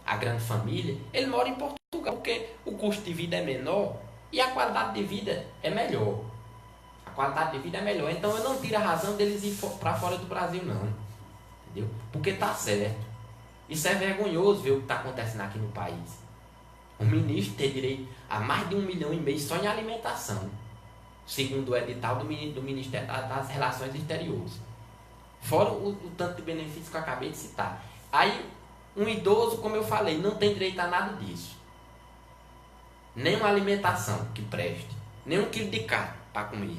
A Grande Família, ele mora em Portugal, porque o custo de vida é menor e a qualidade de vida é melhor. A qualidade de vida é melhor. Então eu não tiro a razão deles ir para fora do Brasil, não. Entendeu? Porque tá certo. Isso é vergonhoso ver o que está acontecendo aqui no país. O ministro tem direito a mais de 1,5 milhão só em alimentação, segundo o edital do Ministério das Relações Exteriores. Fora o tanto de benefícios que eu acabei de citar. Aí, um idoso, como eu falei, não tem direito a nada disso. Nem uma alimentação que preste. Nem 1 quilo de carne para comer.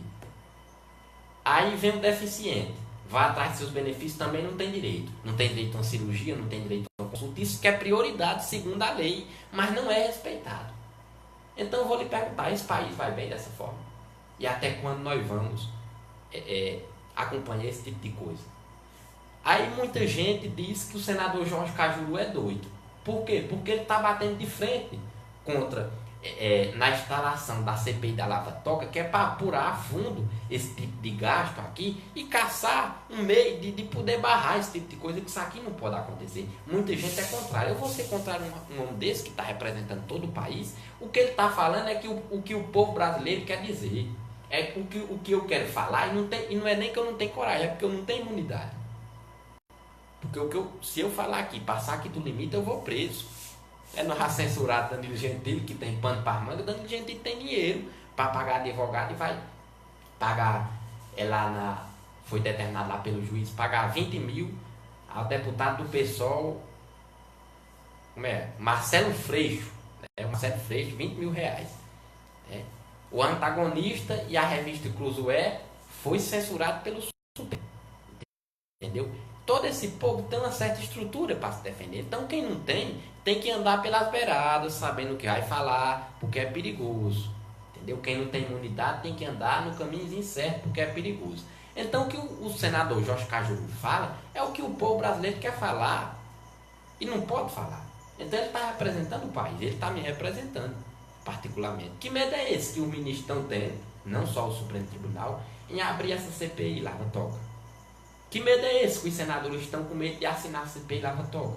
Aí vem o deficiente. Vai atrás de seus benefícios, também não tem direito. Não tem direito a uma cirurgia, não tem direito a uma consulta. Isso que é prioridade segundo a lei, mas não é respeitado. Então eu vou lhe perguntar, esse país vai bem dessa forma? E até quando nós vamos acompanhar esse tipo de coisa? Aí muita gente diz que o senador Jorge Cajuru é doido. Por quê? Porque ele está batendo de frente contra, na instalação da CPI da Lava Toca, que é para apurar a fundo esse tipo de gasto aqui e caçar um meio de poder barrar esse tipo de coisa, que isso aqui não pode acontecer. Muita gente é contrária. Eu vou ser contrário a um homem desse que está representando todo o país. O que ele está falando é que o que o povo brasileiro quer dizer. É o que eu quero falar e não é nem que eu não tenho coragem, é porque eu não tenho imunidade. Porque se eu falar aqui, passar aqui do limite, eu vou preso. É no censurado Danilo Gentili, que tem pano para manga. Danilo Gentili tem dinheiro para pagar advogado e vai pagar, foi determinado lá pelo juiz, pagar 20 mil ao deputado do PSOL, Marcelo Freixo, Marcelo Freixo, 20 mil reais. Né? O antagonista e a revista Cruzoé foi censurado pelo Supremo. Entendeu? Todo esse povo tem uma certa estrutura para se defender. Então quem não tem que andar pelas beiradas, sabendo o que vai falar, porque é perigoso. Entendeu? Quem não tem imunidade tem que andar no caminho incerto, porque é perigoso. Então o que o senador Jorge Cajuru fala é o que o povo brasileiro quer falar e não pode falar. Então ele está representando o país, ele está me representando particularmente. Que medo é esse que os ministros estão tendo, não só o Supremo Tribunal, em abrir essa CPI Lava Toga? Que medo é esse que os senadores estão com medo de assinar a CPI Lava Toga?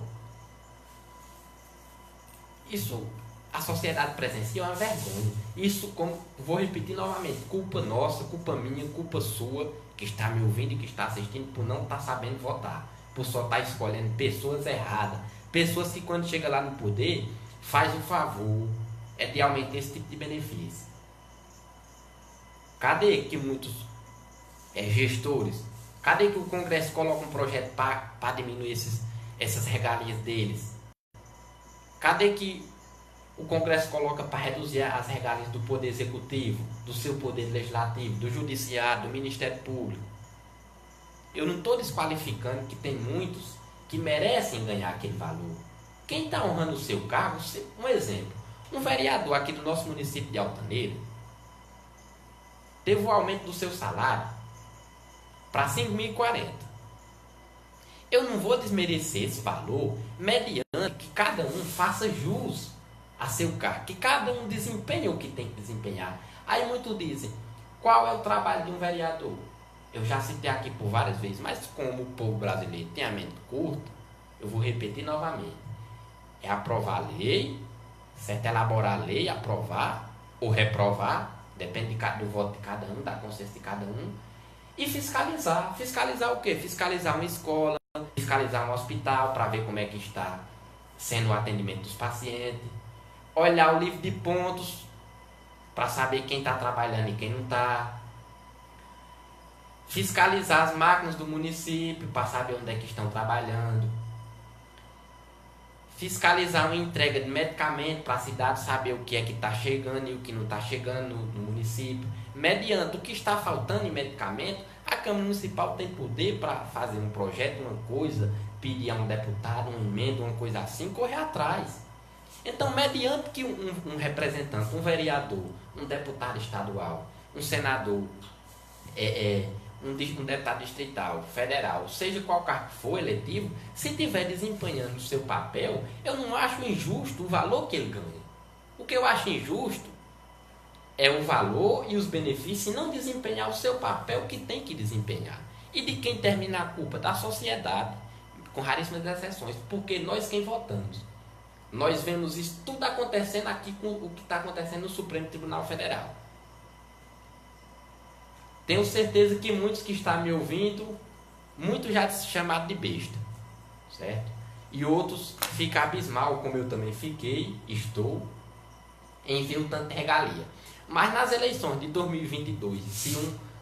Isso, a sociedade presencia uma vergonha. Isso, como vou repetir novamente, culpa nossa, culpa minha, culpa sua, que está me ouvindo e que está assistindo, por não estar sabendo votar, por só estar escolhendo pessoas erradas, pessoas que quando chega lá no poder, faz o favor de aumentar esse tipo de benefício. Cadê que muitos gestores, cadê que o Congresso coloca um projeto para diminuir essas regalias deles? Cadê que o Congresso coloca para reduzir as regalias do Poder Executivo, do seu Poder Legislativo, do Judiciário, do Ministério Público? Eu não estou desqualificando que tem muitos que merecem ganhar aquele valor. Quem está honrando o seu cargo, um exemplo, um vereador aqui do nosso município de Altaneira, teve o aumento do seu salário para 5.040. Eu não vou desmerecer esse valor mediante que cada um faça jus a seu cargo, que cada um desempenhe o que tem que desempenhar. Aí muitos dizem, qual é o trabalho de um vereador? Eu já citei aqui por várias vezes, mas como o povo brasileiro tem a mente curta, eu vou repetir novamente. É aprovar a lei, certo? Elaborar a lei, aprovar ou reprovar, depende do voto de cada um, da consciência de cada um, e fiscalizar. Fiscalizar o quê? Fiscalizar uma escola, fiscalizar um hospital para ver como é que está sendo o atendimento dos pacientes, olhar o livro de pontos para saber quem está trabalhando e quem não está, fiscalizar as máquinas do município para saber onde é que estão trabalhando, fiscalizar uma entrega de medicamento para a cidade saber o que é que está chegando e o que não está chegando no município. Mediante o que está faltando em medicamento, a Câmara Municipal tem poder para fazer um projeto, uma coisa, pedir a um deputado uma emenda, uma coisa assim, correr atrás. Então, mediante que um representante, um vereador, um deputado estadual, um senador, um deputado distrital, federal, seja qual cargo for eletivo, se estiver desempenhando o seu papel, eu não acho injusto o valor que ele ganha. O que eu acho injusto é o valor e os benefícios e não desempenhar o seu papel que tem que desempenhar. E de quem termina a culpa? Da sociedade, com raríssimas exceções, porque nós quem votamos. Nós vemos isso tudo acontecendo aqui com o que está acontecendo no Supremo Tribunal Federal. Tenho certeza que muitos que estão me ouvindo, muitos já se chamaram de besta, certo? E outros ficam abismados, como eu também fiquei, estou, em ver o tanto de regalia. Mas nas eleições de 2022, se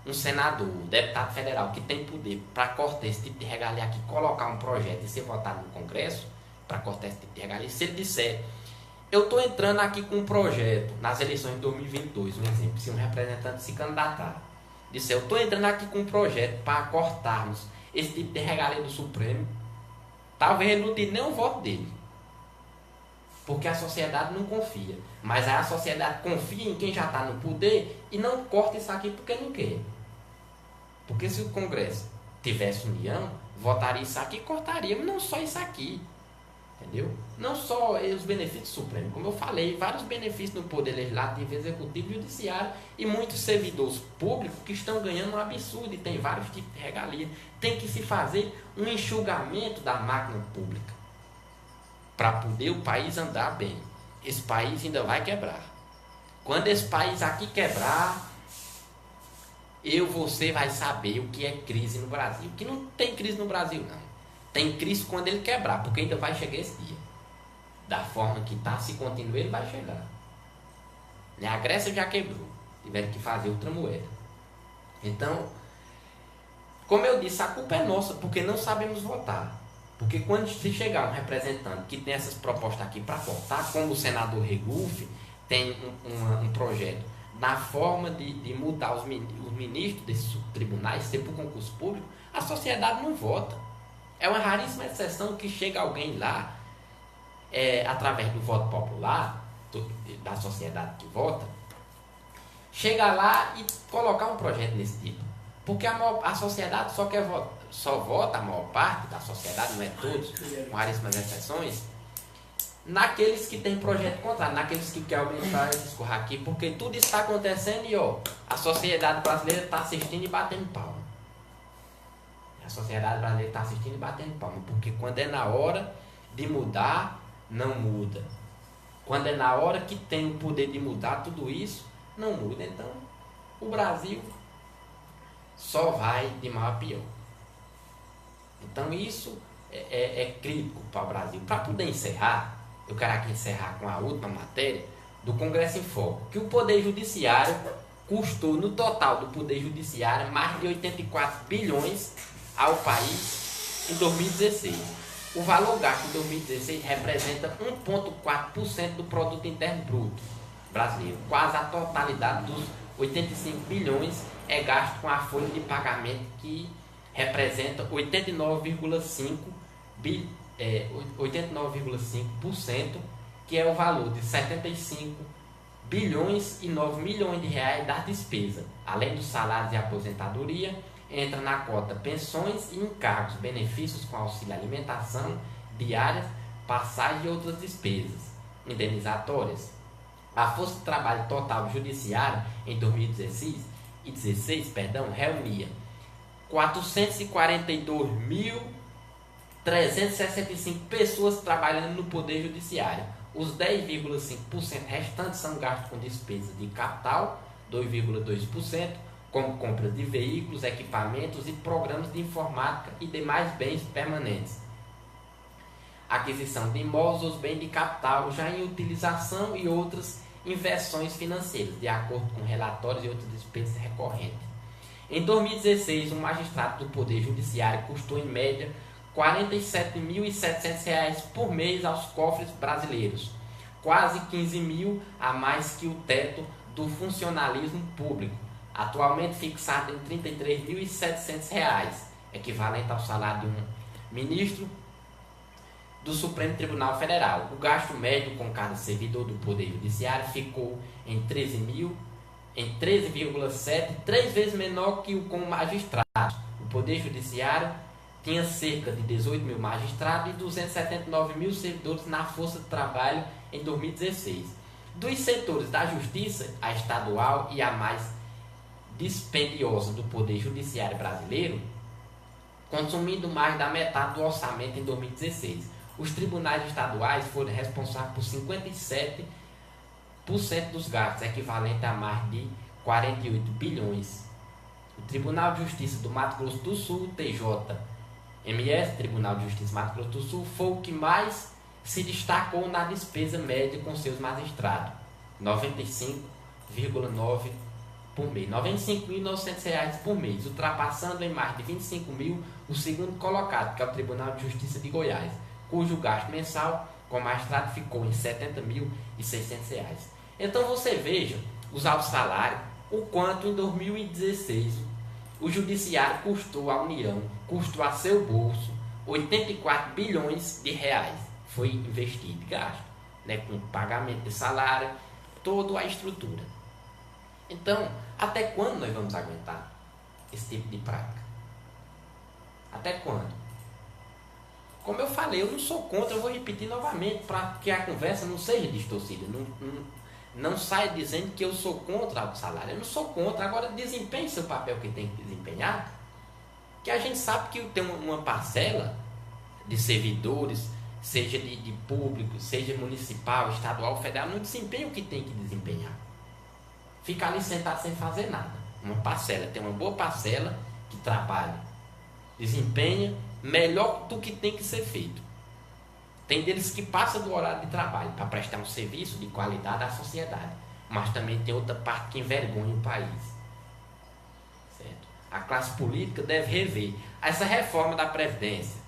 um senador, um deputado federal que tem poder para cortar esse tipo de regalia aqui, colocar um projeto e ser votado no Congresso, para cortar esse tipo de regalia, se ele disser, eu estou entrando aqui com um projeto, nas eleições de 2022, um exemplo, se um representante se candidatar, disser, eu estou entrando aqui com um projeto para cortarmos esse tipo de regalia do Supremo, talvez ele não tire nem o voto dele. Porque a sociedade não confia. Mas aí a sociedade confia em quem já está no poder e não corta isso aqui porque não quer. Porque se o Congresso tivesse união, votaria isso aqui e cortaria. Mas não só isso aqui. Entendeu? Não só os benefícios supremos. Como eu falei, vários benefícios no Poder Legislativo, Executivo e Judiciário. E muitos servidores públicos que estão ganhando um absurdo. E tem vários tipos de regalia. Tem que se fazer um enxugamento da máquina pública. Para poder o país andar bem. Esse país ainda vai quebrar. Quando esse país aqui quebrar, você vai saber o que é crise no Brasil. Que não tem crise no Brasil, não. Tem crise quando ele quebrar, porque ainda vai chegar esse dia. da forma que está, se continuar, ele vai chegar. Né? A Grécia já quebrou, tiveram que fazer outra moeda. Então, como eu disse, a culpa é nossa, porque não sabemos votar. Porque quando se chegar um representante que tem essas propostas aqui para votar, como o senador Regufe tem um projeto na forma de mudar os ministros desses tribunais, ser por concurso público, a sociedade não vota. É uma raríssima exceção que chega alguém lá, através do voto popular, da sociedade que vota, chega lá e colocar um projeto nesse tipo. Porque a sociedade só vota, a maior parte da sociedade, não é todos, com raríssimas exceções, naqueles que têm projeto contrário, naqueles que querem aumentar esse escorra aqui, porque tudo está acontecendo e a sociedade brasileira está assistindo e batendo palma. A sociedade brasileira está assistindo e batendo palma, porque quando é na hora de mudar, não muda. Quando é na hora que tem o poder de mudar tudo isso, não muda. Então, o Brasil só vai de mal a pior. Então, isso é crítico para o Brasil. Para poder encerrar, eu quero aqui encerrar com a última matéria do Congresso em Foco, que o Poder Judiciário custou, no total do Poder Judiciário, mais de 84 bilhões ao país em 2016. O valor gasto em 2016 representa 1,4% do produto interno bruto brasileiro. Quase a totalidade dos 85 bilhões é gasto com a folha de pagamento, que representa 89,5%, que é o valor de 75 bilhões e 9 milhões de reais das despesas. Além dos salários e aposentadoria, entra na cota pensões e encargos, benefícios com auxílio alimentação, diárias, passagem e outras despesas indenizatórias. A força de trabalho total judiciário em 2016 reunia 442.365 pessoas trabalhando no Poder Judiciário. Os 10,5% restantes são gastos com despesas de capital, 2,2%, como compras de veículos, equipamentos e programas de informática e demais bens permanentes. Aquisição de imóveis ou bens de capital já em utilização e outras inversões financeiras, de acordo com relatórios e outras despesas recorrentes. Em 2016, um magistrado do Poder Judiciário custou em média R$ 47.700 por mês aos cofres brasileiros, quase 15 mil a mais que o teto do funcionalismo público, atualmente fixado em R$ 33.700, equivalente ao salário de um ministro do Supremo Tribunal Federal. O gasto médio com cada servidor do Poder Judiciário ficou em 13,7, 3 vezes menor que o com magistrados. O Poder Judiciário tinha cerca de 18 mil magistrados e 279 mil servidores na força de trabalho em 2016. Dos setores da Justiça, a estadual e a mais dispendiosa do Poder Judiciário brasileiro, consumindo mais da metade do orçamento em 2016. Os tribunais estaduais foram responsáveis por 57% dos gastos, equivalente a mais de 48 bilhões. O Tribunal de Justiça do Mato Grosso do Sul, TJMS, Tribunal de Justiça do Mato Grosso do Sul, foi o que mais se destacou na despesa média com seus magistrados, 95,9 por mês, R$ 95.900 por mês, ultrapassando em mais de 25 mil o segundo colocado, que é o Tribunal de Justiça de Goiás, cujo gasto mensal com magistrado ficou em R$ 70.600. Então você veja os altos salários, o quanto em 2016 o judiciário custou à União, custou a seu bolso 84 bilhões de reais. Foi investido e gasto, né, com pagamento de salário, toda a estrutura. Então, até quando nós vamos aguentar esse tipo de prática? Até quando? Como eu falei, eu não sou contra, eu vou repetir novamente, para que a conversa não seja distorcida. Não saia dizendo que eu sou contra o salário. Eu não sou contra. Agora, desempenhe seu papel que tem que desempenhar, que a gente sabe que tem uma parcela de servidores, seja de público, seja municipal, estadual, federal, não desempenha o que tem que desempenhar. Fica ali sentado sem fazer nada. Uma parcela, tem uma boa parcela que trabalha, desempenha melhor do que tem que ser feito. Tem deles que passam do horário de trabalho para prestar um serviço de qualidade à sociedade. Mas também tem outra parte que envergonha o país. Certo? A classe política deve rever essa reforma da Previdência.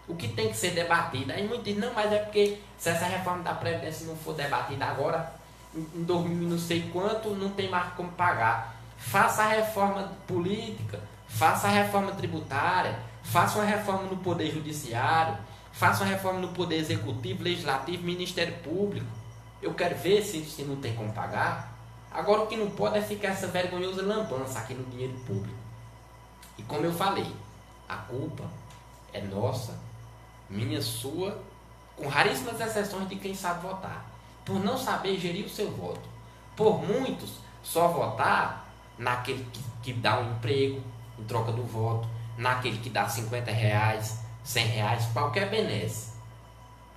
O que tem que ser debatido. Aí muitos dizem, não, mas é porque se essa reforma da Previdência não for debatida agora, em 2000 não sei quanto, não tem mais como pagar. Faça a reforma política, faça a reforma tributária, faça uma reforma no Poder Judiciário, faça uma reforma no Poder Executivo, Legislativo, Ministério Público. Eu quero ver se não tem como pagar. Agora o que não pode é ficar essa vergonhosa lambança aqui no dinheiro público. E como eu falei, a culpa é nossa, minha, sua, com raríssimas exceções de quem sabe votar, por não saber gerir o seu voto. Por muitos, só votar naquele que dá um emprego em troca do voto, naquele que dá R$50, R$100, qualquer benesse.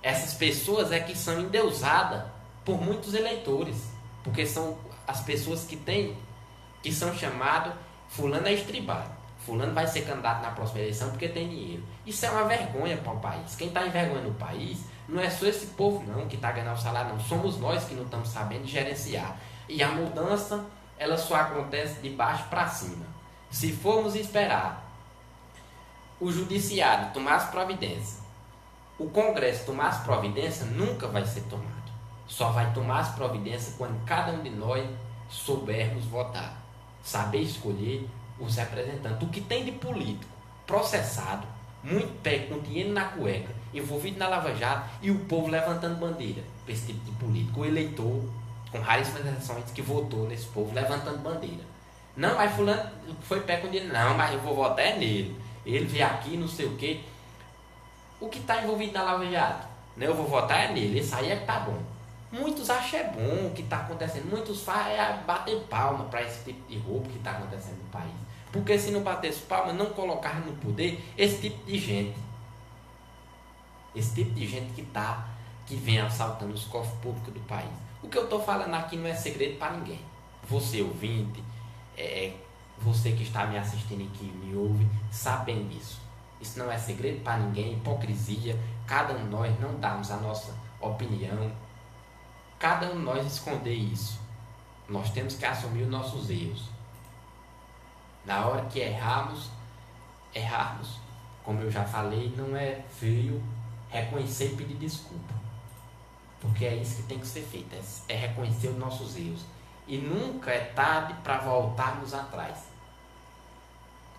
Essas pessoas é que são endeusadas por muitos eleitores, porque são as pessoas que são chamadas, fulano é estribado, fulano vai ser candidato na próxima eleição porque tem dinheiro. Isso é uma vergonha para o país. Quem está envergonhando o país não é só esse povo não que está ganhando o salário, não. Somos nós que não estamos sabendo gerenciar. E a mudança, ela só acontece de baixo para cima. Se formos esperar o judiciário tomar as providências, o Congresso tomar as providências, nunca vai ser tomado. Só vai tomar as providências quando cada um de nós soubermos votar, saber escolher os representantes. O que tem de político processado, muito pé com dinheiro na cueca, envolvido na Lava Jato, e o povo levantando bandeira para esse tipo de político. O eleitor, com raríssimas exceções, que votou nesse povo, levantando bandeira. Não, mas fulano foi pé com dinheiro. Não, mas eu vou votar é nele. Ele veio aqui, não sei o quê. O que está envolvido na Lava Jato? Eu vou votar é nele. Esse aí é que tá bom. Muitos acham bom o que está acontecendo. Muitos fazem bater palma para esse tipo de roubo que está acontecendo no país. Porque se não batesse palma, não colocar no poder esse tipo de gente. Esse tipo de gente que vem assaltando os cofres públicos do país. O que eu estou falando aqui não é segredo para ninguém. Você ouvinte, você que está me assistindo e que me ouve, sabem disso. Isso não é segredo para ninguém, hipocrisia. Cada um de nós não damos a nossa opinião. Cada um de nós esconder isso. Nós temos que assumir os nossos erros. Na hora que errarmos, como eu já falei, não é feio reconhecer e pedir desculpa. Porque é isso que tem que ser feito, é reconhecer os nossos erros. E nunca é tarde para voltarmos atrás.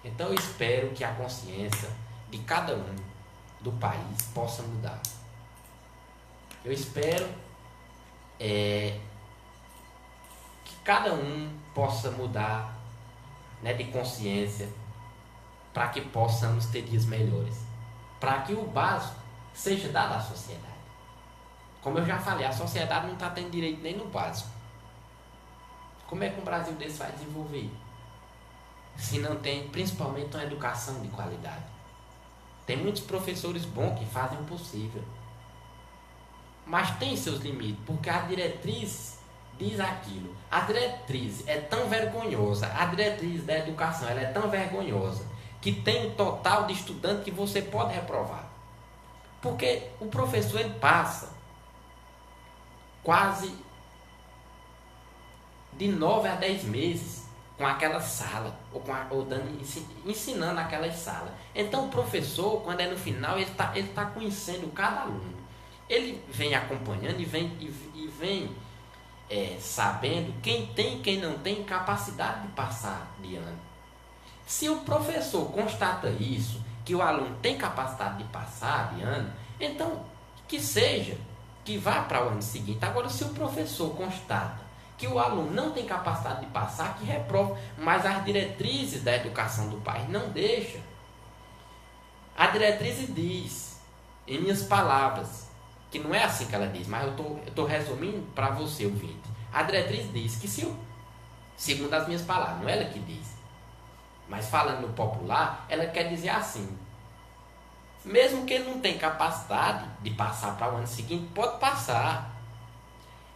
Então eu espero que a consciência de cada um do país possa mudar. Eu espero que cada um possa mudar, né, de consciência, para que possamos ter dias melhores, para que o básico seja dado à sociedade. Como eu já falei, a sociedade não está tendo direito nem no básico. Como é que um Brasil desse vai desenvolver? Se não tem, principalmente, uma educação de qualidade. Tem muitos professores bons que fazem o possível, mas tem seus limites, porque a diretriz diz aquilo. A diretriz é tão vergonhosa, a diretriz da educação ela é tão vergonhosa, que tem um total de estudante que você pode reprovar. Porque o professor ele passa quase de 9 a 10 meses com aquela sala, ensinando aquelas salas. Então o professor, quando é no final, ele tá conhecendo cada aluno. Ele vem acompanhando e vem sabendo quem tem e quem não tem capacidade de passar de ano. Se o professor constata isso, que o aluno tem capacidade de passar de ano, então que vá para o ano seguinte. Agora, se o professor constata que o aluno não tem capacidade de passar, que reprova, mas as diretrizes da educação do país não deixam. A diretriz diz, em minhas palavras, que não é assim que ela diz, mas eu estou resumindo para você, ouvinte. A diretriz diz que segundo as minhas palavras, não é ela que diz, mas falando no popular, ela quer dizer assim: mesmo que ele não tenha capacidade de passar para o ano seguinte, pode passar.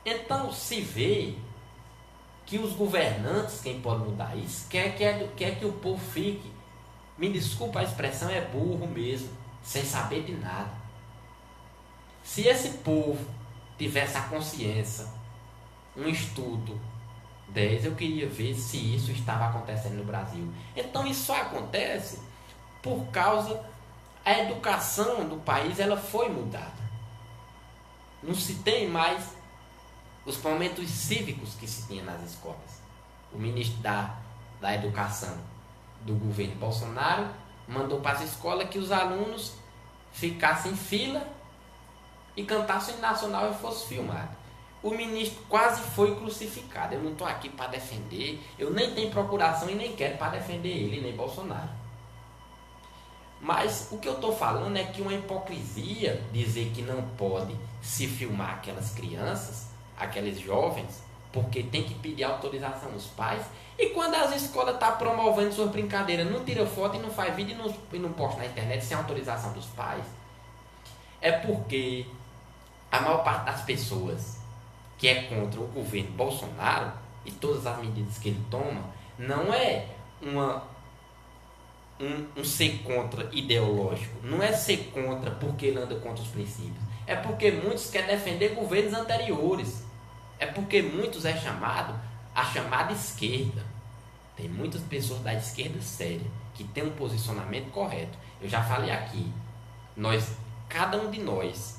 Então se vê que os governantes, quem pode mudar isso, quer que o povo fique, me desculpa a expressão, é burro mesmo, sem saber de nada. Se esse povo tivesse a consciência, um estudo 10, eu queria ver se isso estava acontecendo no Brasil. Então isso só acontece por causa a educação do país, ela foi mudada. Não se tem mais os momentos cívicos que se tinha nas escolas. O ministro da Educação do governo Bolsonaro mandou para as escolas que os alunos ficassem em fila e cantassem o nacional e fosse filmado. O ministro quase foi crucificado. Eu não estou aqui para defender, eu nem tenho procuração e nem quero para defender ele, nem Bolsonaro. Mas o que eu estou falando é que uma hipocrisia dizer que não pode se filmar aquelas crianças, aqueles jovens, porque tem que pedir autorização dos pais. E quando as escolas estão promovendo suas brincadeiras, não tira foto e não faz vídeo e não posta na internet sem autorização dos pais, é porque a maior parte das pessoas que é contra o governo Bolsonaro e todas as medidas que ele toma, não é um ser contra ideológico, não é ser contra porque ele anda contra os princípios, é porque muitos querem defender governos anteriores, é porque muitos é chamado a chamada esquerda. Tem muitas pessoas da esquerda séria que tem um posicionamento correto. Eu já falei aqui, cada um de nós,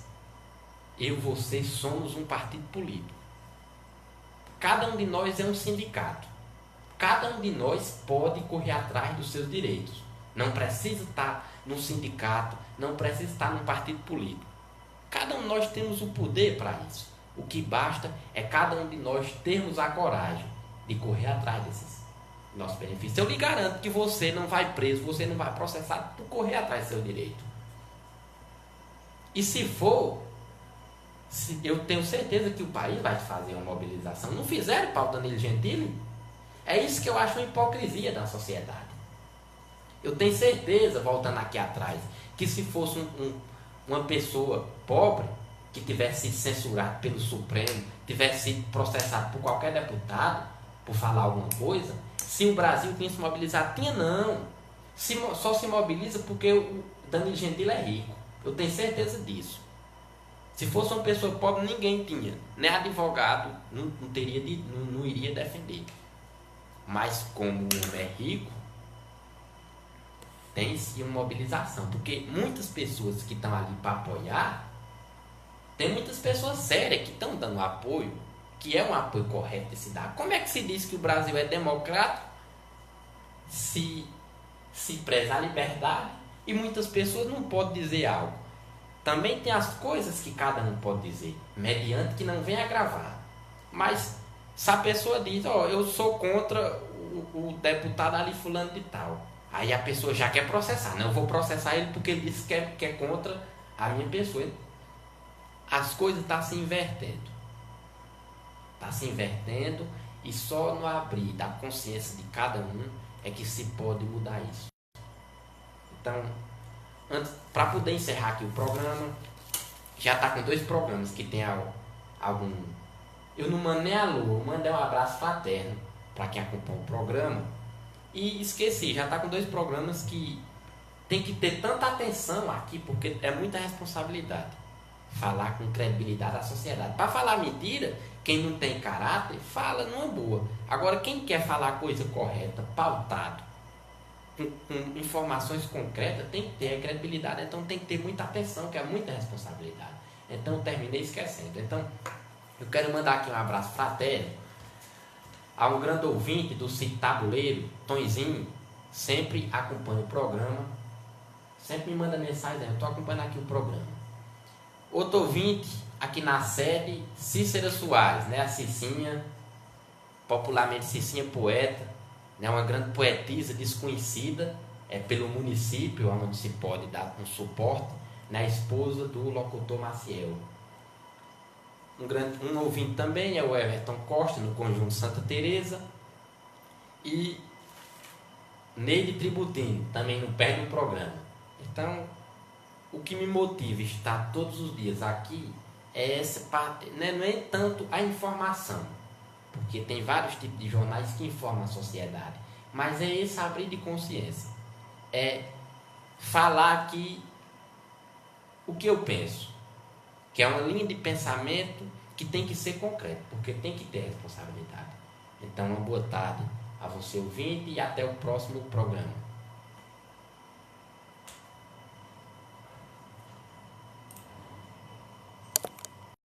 eu e você, somos um partido político. Cada um de nós é um sindicato. Cada um de nós pode correr atrás dos seus direitos. Não precisa estar num sindicato, não precisa estar num partido político. Cada um de nós temos o poder para isso. O que basta é cada um de nós termos a coragem de correr atrás desses nossos benefícios. Eu lhe garanto que você não vai preso, você não vai processado por correr atrás do seu direito. E se for, eu tenho certeza que o país vai fazer uma mobilização. Não fizeram para o Danilo Gentili? É isso que eu acho uma hipocrisia da sociedade. Eu tenho certeza, voltando aqui atrás, que se fosse uma pessoa pobre, que tivesse sido censurado pelo Supremo, tivesse sido processado por qualquer deputado, por falar alguma coisa, se o Brasil tinha se mobilizado, tinha não. Só se mobiliza porque o Danilo Gentili é rico. Eu tenho certeza disso. Se fosse uma pessoa pobre, ninguém tinha. Nem advogado não iria defender. Mas como o homem é rico, tem-se uma mobilização. Porque muitas pessoas que estão ali para apoiar, tem muitas pessoas sérias que estão dando apoio, que é um apoio correto de se dar. Como é que se diz que o Brasil é democrático se preza a liberdade e muitas pessoas não podem dizer algo? Também tem as coisas que cada um pode dizer, mediante que não venha agravar. Mas se a pessoa diz, eu sou contra o deputado ali fulano de tal, aí a pessoa já quer processar. Não, eu vou processar ele porque ele disse que é contra a minha pessoa. As coisas estão se invertendo. Está se invertendo e só no abrir da consciência de cada um é que se pode mudar isso. Então, para poder encerrar aqui o programa, já está com 2 programas que tem algum... Eu não mando nem alô, eu mandei um abraço fraterno para quem acompanha o programa. E esqueci, já está com 2 programas que tem que ter tanta atenção aqui, porque é muita responsabilidade. Falar com credibilidade à sociedade. Para falar mentira, quem não tem caráter, fala numa boa. Agora, quem quer falar coisa correta, pautado, com informações concretas, tem que ter credibilidade. Então, tem que ter muita atenção, que é muita responsabilidade. Então, eu terminei esquecendo. Então, eu quero mandar aqui um abraço fraterno a um grande ouvinte do sítio Tabuleiro, Tonzinho, sempre acompanha o programa, sempre me manda mensagem, eu estou acompanhando aqui o programa. Outro ouvinte, aqui na sede, Cícera Soares, né? A Cicinha, popularmente Cicinha Poeta, né? Uma grande poetisa desconhecida pelo município, onde se pode dar um suporte, né? A esposa do locutor Maciel. Um ouvinte também é o Everton Costa, no Conjunto Santa Teresa, e Neide Tributino, também no pé do programa. Então, o que me motiva a estar todos os dias aqui é essa parte, né? Não é tanto a informação, porque tem vários tipos de jornais que informam a sociedade, mas é esse abrir de consciência, é falar aqui o que eu penso, que é uma linha de pensamento que tem que ser concreto, porque tem que ter responsabilidade. Então, uma boa tarde a você ouvinte e até o próximo programa.